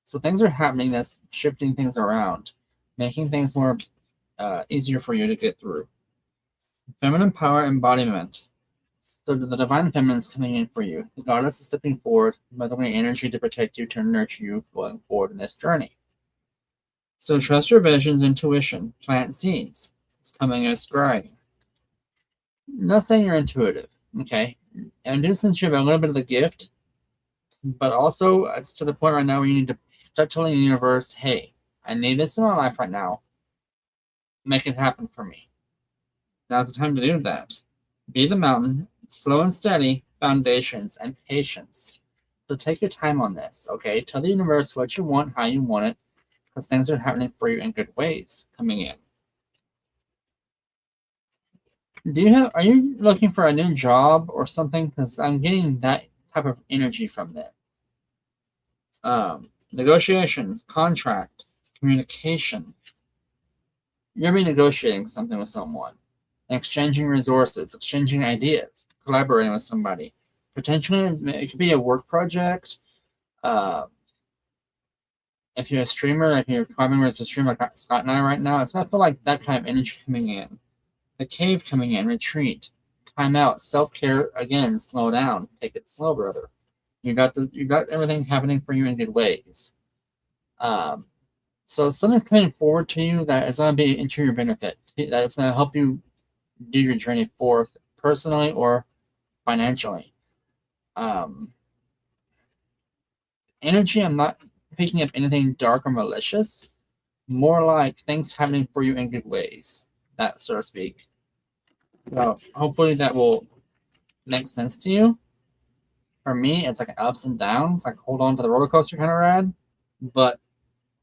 So things are happening that's shifting things around, making things more easier for you to get through. Feminine power embodiment. So the divine feminine is coming in for you. The goddess is stepping forward, mothering energy to protect you, to nurture you going forward in this journey. So trust your visions, intuition, plant seeds. It's coming as scrying. Not saying you're intuitive, okay? And do since you have a little bit of the gift, but also it's to the point right now where you need to start telling the universe, hey, I need this in my life right now. Make it happen for me. Now's the time to do that. Be the mountain, slow and steady, foundations, and patience. So take your time on this, okay? Tell the universe what you want, how you want it, because things are happening for you in good ways coming in. Are you looking for a new job or something? Because I'm getting that type of energy from this. Negotiations, contract, communication. You're going to be negotiating something with someone, exchanging resources, exchanging ideas, collaborating with somebody. Potentially, it could be a work project. If you're a streamer, if you're climbing with a streamer like Scott and I right now, it's going to feel like that kind of energy coming in. The cave coming in, retreat, time out, self-care, again, slow down, take it slow, brother. You got everything happening for you in good ways. So something's coming forward to you that is going to be into your benefit. That is going to help you do your journey forth personally or financially. Energy, I'm not picking up anything dark or malicious. More like things happening for you in good ways, that so to speak. So hopefully that will make sense to you. For me, it's like ups and downs, like hold on to the roller coaster kind of ride. But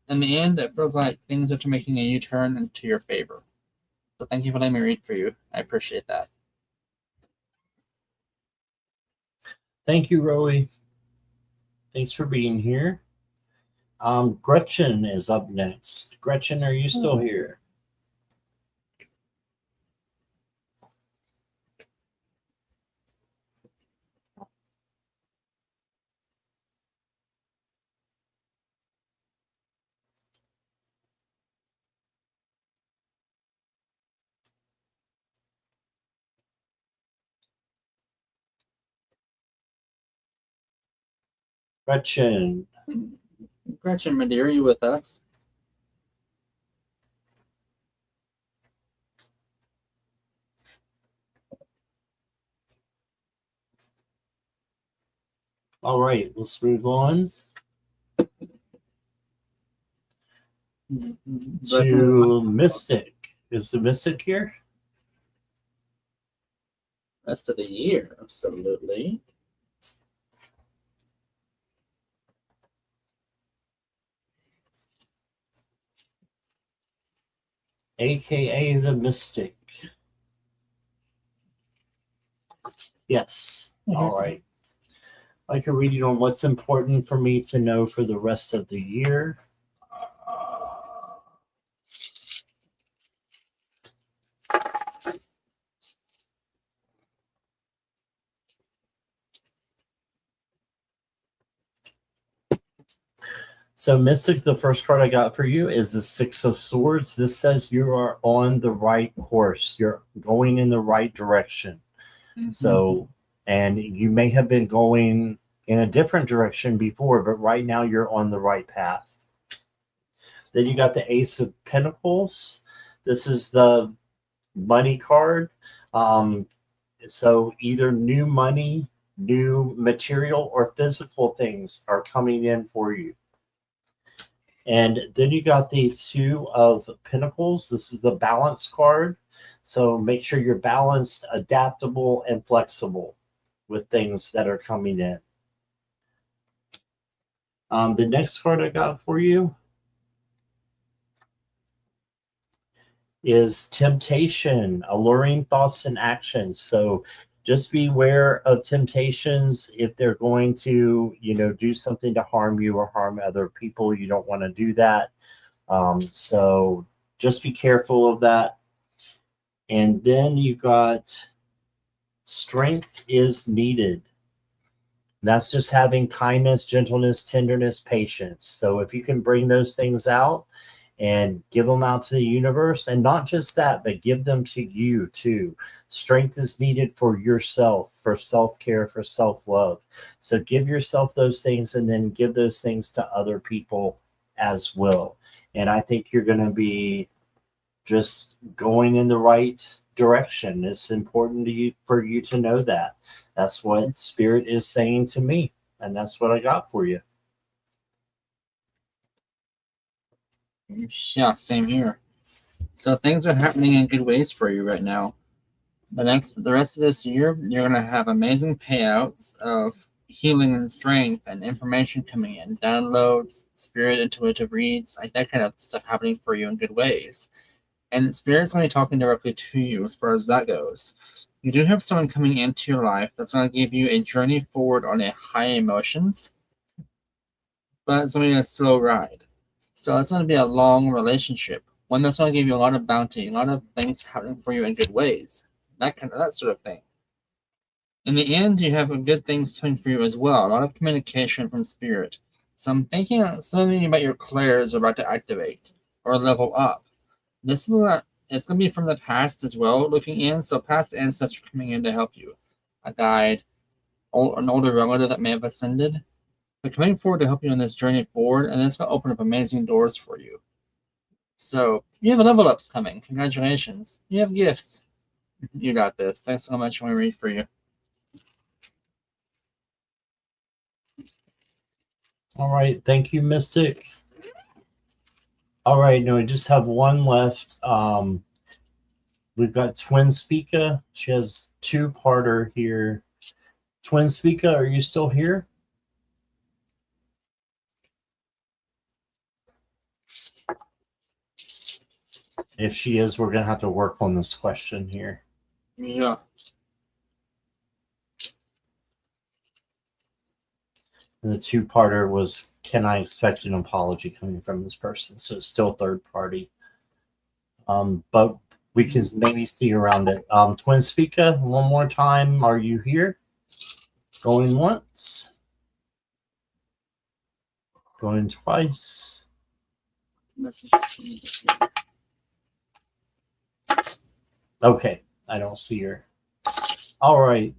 in the end, it feels like things are making a U-turn into your favor. So thank you for letting me read for you. I appreciate that. Thank you, Rowie. Thanks for being here. Gretchen is up next. Gretchen, are you still here? Gretchen. Gretchen Madeira, are you with us? All right, let's move on to Mystic. Is the Mystic here? Rest of the year, absolutely. AKA the Mystic. Yes. All right. Like a reading on what's important for me to know for the rest of the year. So, Mystic, the first card I got for you is the Six of Swords. This says you are on the right course. You're going in the right direction. Mm-hmm. So, and you may have been going in a different direction before, but right now you're on the right path. Then you got the Ace of Pentacles. This is the money card. So either new money, new material, or physical things are coming in for you. And then you got the Two of Pentacles. This is the balance card. So make sure you're balanced, adaptable, and flexible with things that are coming in. The next card I got for you is Temptation, Alluring Thoughts and Actions. So just beware of temptations if they're going to, do something to harm you or harm other people. You don't want to do that. So just be careful of that. And then you got Strength is Needed. That's just having kindness, gentleness, tenderness, patience. So if you can bring those things out and give them out to the universe, and not just that, but give them to you too. Strength is needed for yourself, for self-care, for self-love. So give yourself those things and then give those things to other people as well. And I think you're going to be just going in the right direction. It's important to you for you to know that. That's what Spirit is saying to me, and that's what I got for you. Yeah, same here. So things are happening in good ways for you right now. The rest of this year, you're gonna have amazing payouts of healing and strength and information coming in, downloads, spirit intuitive reads, like that kind of stuff happening for you in good ways. And Spirit's going to be talking directly to you as far as that goes. You do have someone coming into your life that's going to give you a journey forward on a high emotions, but it's going to be a slow ride. So it's going to be a long relationship, one that's going to give you a lot of bounty, a lot of things happening for you in good ways, that sort of thing. In the end, you have good things coming for you as well, a lot of communication from Spirit. So I'm thinking something about your clairs are about to activate or level up. This is it's going to be from the past as well, looking in. So past ancestors coming in to help you, a guide, an older relative that may have ascended. They're coming forward to help you on this journey forward, and it's going to open up amazing doors for you. So you have level ups coming. Congratulations. You have gifts. You got this. Thanks so much. Let me read for you. All right. Thank you, Mystic. All right. Now we just have one left. We've got Twin Speaker. She has two-parter here. Twin Speaker, are you still here? If she is, we're going to have to work on this question here. Yeah. And the two-parter was, can I expect an apology coming from this person? So it's still third party. But we can maybe see around it. Twin Speaker, one more time. Are you here? Going once. Going twice. Okay, I don't see her. All right.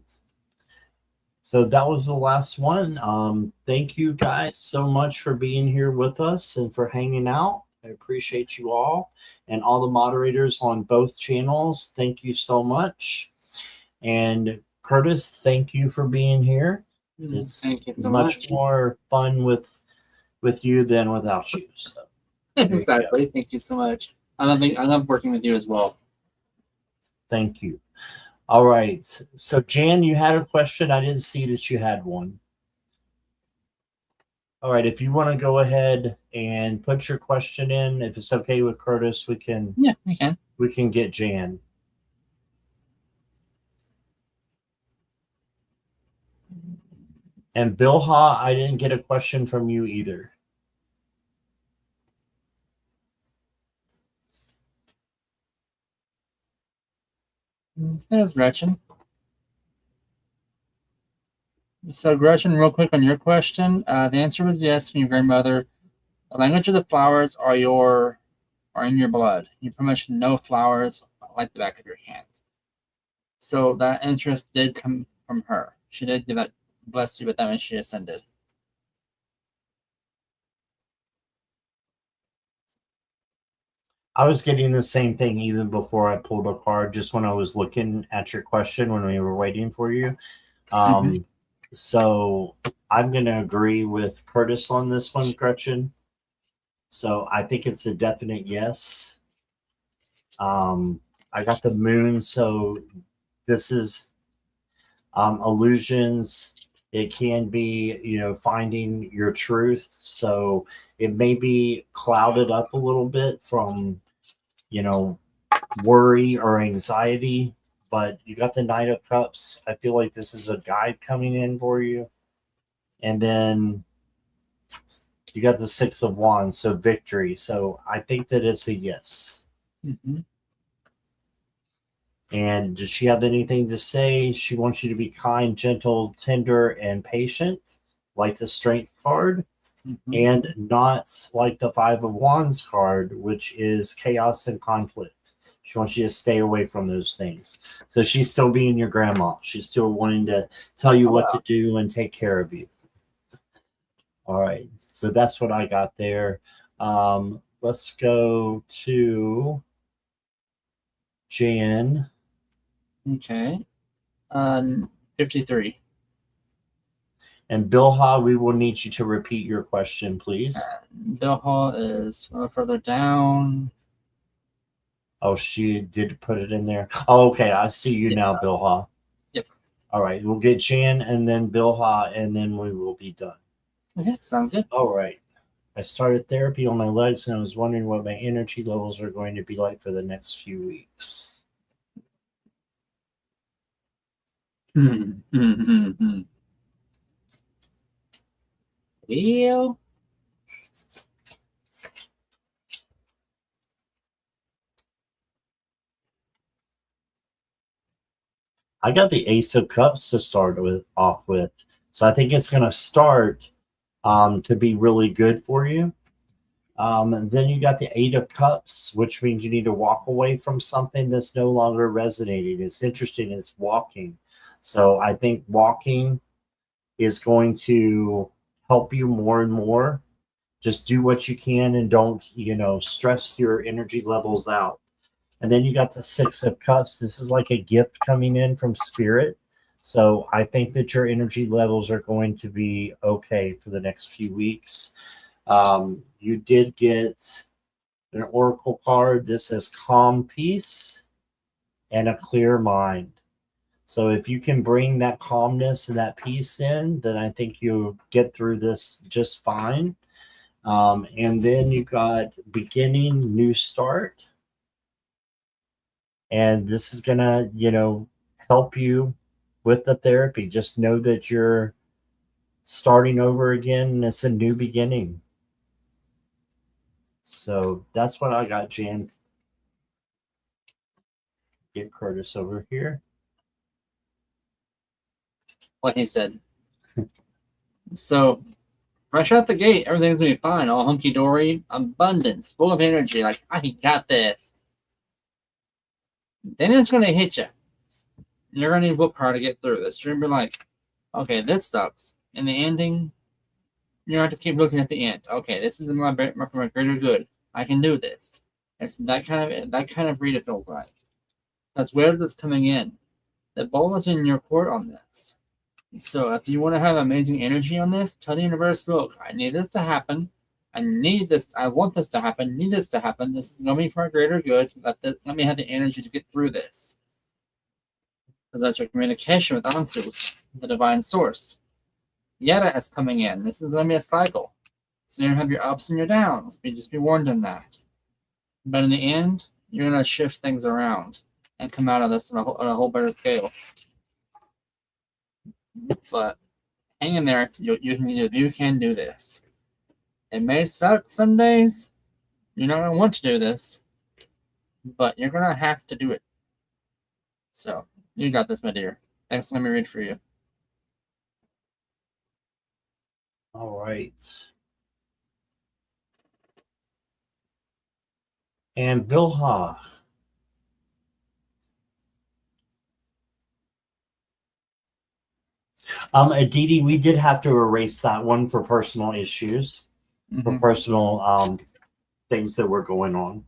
So that was the last one. Thank you guys so much for being here with us and for hanging out. I appreciate you all and all the moderators on both channels. Thank you so much. And Curtis, thank you for being here. It's Thank you so much more fun with you than without you. So exactly. Thank you so much. I love working with you as well. Thank you. All right. So Jan, you had a question. I didn't see that you had one. All right. If you want to go ahead and put your question in, if it's okay with Curtis, we can. Yeah, we can. We can get Jan. And Bilha, I didn't get a question from you either. There's Gretchen. So Gretchen, real quick on your question, the answer was yes from your grandmother. The language of the flowers are in your blood. You pretty much know flowers like the back of your hand. So that interest did come from her. She did give that bless you with that when she ascended. I was getting the same thing even before I pulled a card, just when I was looking at your question when we were waiting for you. So I'm going to agree with Curtis on this one, Gretchen. So I think it's a definite yes. I got the moon, so this is illusions. It can be, finding your truth. So it may be clouded up a little bit from, worry or anxiety, but you got the Knight of Cups. I feel like this is a guide coming in for you. And then you got the Six of Wands, so victory. So I think that it's a yes. Mm-hmm. And does she have anything to say? She wants you to be kind, gentle, tender, and patient, like the Strength card, and not like the Five of Wands card, which is chaos and conflict. She wants you to stay away from those things. So she's still being your grandma. She's still wanting to tell you what to do and take care of you. All right. So that's what I got there. Let's go to Jan. Okay. 53. And Bilha, we will need you to repeat your question, please. Bilha is further down. Oh, she did put it in there. Oh, okay. I see you now, Bilha. Yep. All right. We'll get Jan and then Bilha, and then we will be done. Okay. Sounds good. All right. I started therapy on my legs, and I was wondering what my energy levels are going to be like for the next few weeks. Well, I got the Ace of Cups to start off with. So I think it's going to start to be really good for you. And then you got the Eight of Cups, which means you need to walk away from something that's no longer resonating. It's interesting. It's walking. So I think walking is going to help you more and more. Just do what you can and don't, stress your energy levels out. And then you got the Six of Cups. This is like a gift coming in from Spirit. So I think that your energy levels are going to be okay for the next few weeks. You did get an oracle card. This says calm peace and a clear mind. So if you can bring that calmness and that peace in, then I think you'll get through this just fine. And then you got beginning, new start. And this is going to, help you with the therapy. Just know that you're starting over again and it's a new beginning. So that's what I got, Jan. Get Curtis over here. What he said. So, fresh out the gate, everything's gonna be fine. All hunky dory, abundance, full of energy. Like, I got this. Then it's gonna hit you. You're gonna need willpower to get through this. You're gonna be like, okay, this sucks. In the ending, you're gonna have to keep looking at the end. Okay, this is for my greater good. I can do this. It's that kind of read it feels like. That's where that's coming in. The ball is in your court on this. So if you want to have amazing energy on this, tell the universe, look, I need this to happen. I need this. I want this to happen. Need this to happen. This is going to be for a greater good. Let me have the energy to get through this. Because that's your communication with Ansu, the divine source. Yeta is coming in. This is going to be a cycle. So you're going to have your ups and your downs. But just be warned in that. But in the end, you're going to shift things around and come out of this on a whole better scale. But hang in there. You can do this. It may suck some days. You're not going to want to do this. But you're going to have to do it. So, you got this, my dear. Thanks. Let me read for you. All right. And Bilha. Aditi, we did have to erase that one for personal issues, for personal things that were going on.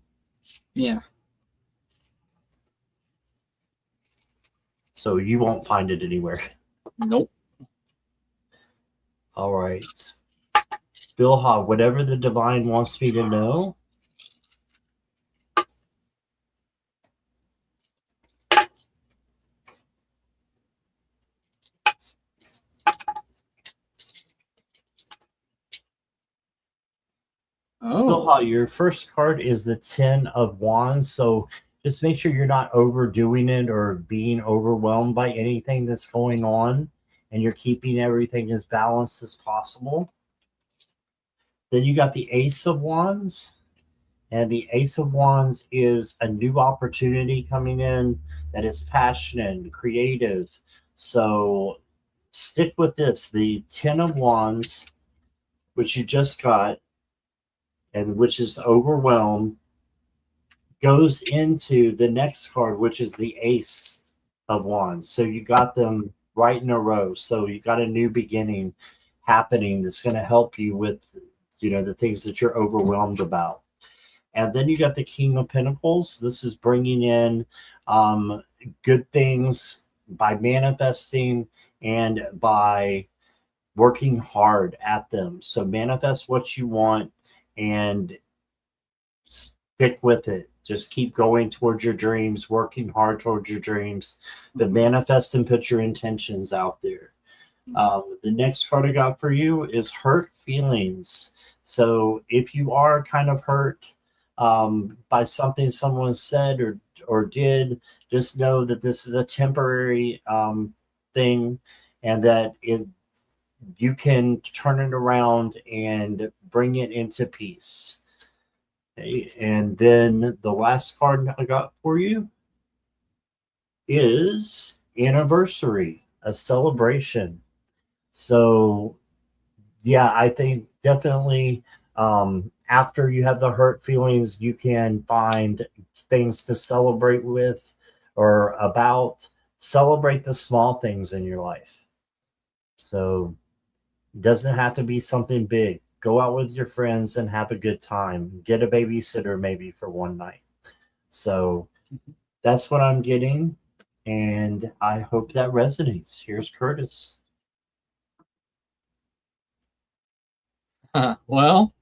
Yeah. So you won't find it anywhere. Nope. All right. Bilha, whatever the divine wants me to know. Oh. Bilha, your first card is the 10 of Wands. So just make sure you're not overdoing it or being overwhelmed by anything that's going on, and you're keeping everything as balanced as possible. Then you got the Ace of Wands, and the Ace of Wands is a new opportunity coming in that is passionate and creative. So stick with this. The 10 of Wands, which you just got, and which is overwhelmed, goes into the next card, which is the Ace of Wands. So you got them right in a row. So you got a new beginning happening that's going to help you with, the things that you're overwhelmed about. And then you got the King of Pentacles. This is bringing in good things by manifesting and by working hard at them. So manifest what you want and stick with it. Just keep going towards your dreams, working hard towards your dreams, but manifest and put your intentions out there. The next card I got for you is hurt feelings. So if you are kind of hurt by something someone said or did, just know that this is a temporary thing, and that you can turn it around and bring it into peace. Okay. And then the last card I got for you is anniversary, a celebration. So yeah, I think definitely after you have the hurt feelings, you can find things to celebrate with or about. Celebrate the small things in your life. So it doesn't have to be something big. Go out with your friends and have a good time. Get a babysitter maybe for one night. So that's what I'm getting. And I hope that resonates. Here's Curtis. Well,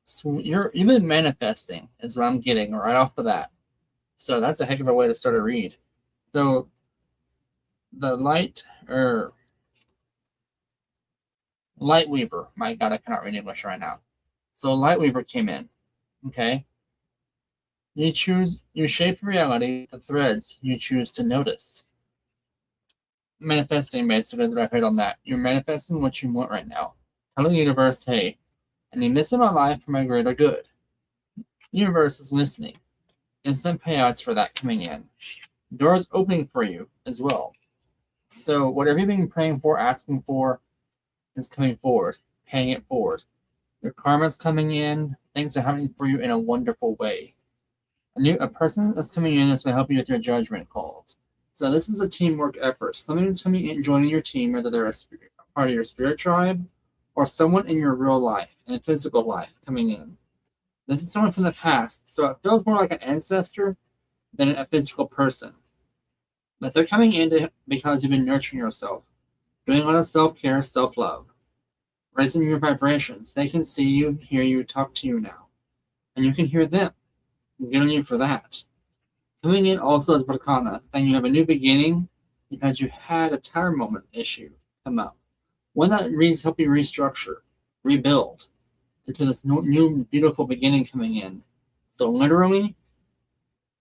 so you've been manifesting, is what I'm getting right off the bat. So that's a heck of a way to start a read. So the Light Weaver. My God, I cannot read English right now. So Light Weaver came in. Okay. You shape reality, the threads you choose to notice. Manifesting basically is what I heard on that. You're manifesting what you want right now. Telling the universe, hey, I need this in my life for my greater good. The universe is listening. Instant payouts for that coming in. Doors opening for you as well. So whatever you've been praying for, asking for, is coming forward, paying it forward. Your karma's coming in. Things are happening for you in a wonderful way. A person that's coming in that's going to help you with your judgment calls. So this is a teamwork effort. Someone that's coming in, joining your team, whether they're a part of your spirit tribe or someone in your real life, in a physical life, coming in. This is someone from the past, so it feels more like an ancestor than a physical person. But they're coming in because you've been nurturing yourself, doing a lot of self-care, self-love, raising your vibrations. They can see you, hear you, talk to you now. And you can hear them. I'm getting you for that. Coming in also as Barkana, saying you have a new beginning because you had a tower moment issue come up. One that help you restructure, rebuild into this new beautiful beginning coming in. So literally,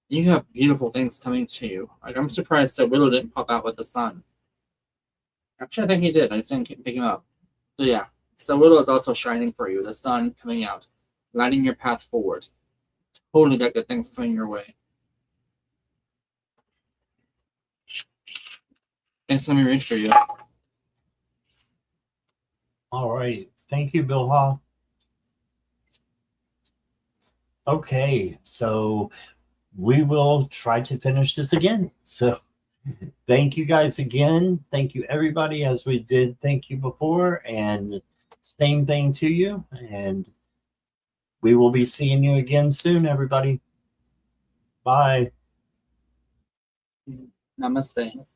you have beautiful things coming to you. Like, I'm surprised that Willow didn't pop out with the sun. Actually, I think he did. I just didn't pick him up. So yeah, so Willow is also shining for you. The sun coming out, lighting your path forward. Totally got good things coming your way. Thanks. Let me read for you. All right. Thank you, Bill Ha. Okay, so we will try to finish this again. So thank you guys again. Thank you, everybody, as we did thank you before. And same thing to you. And we will be seeing you again soon, everybody. Bye. Namaste.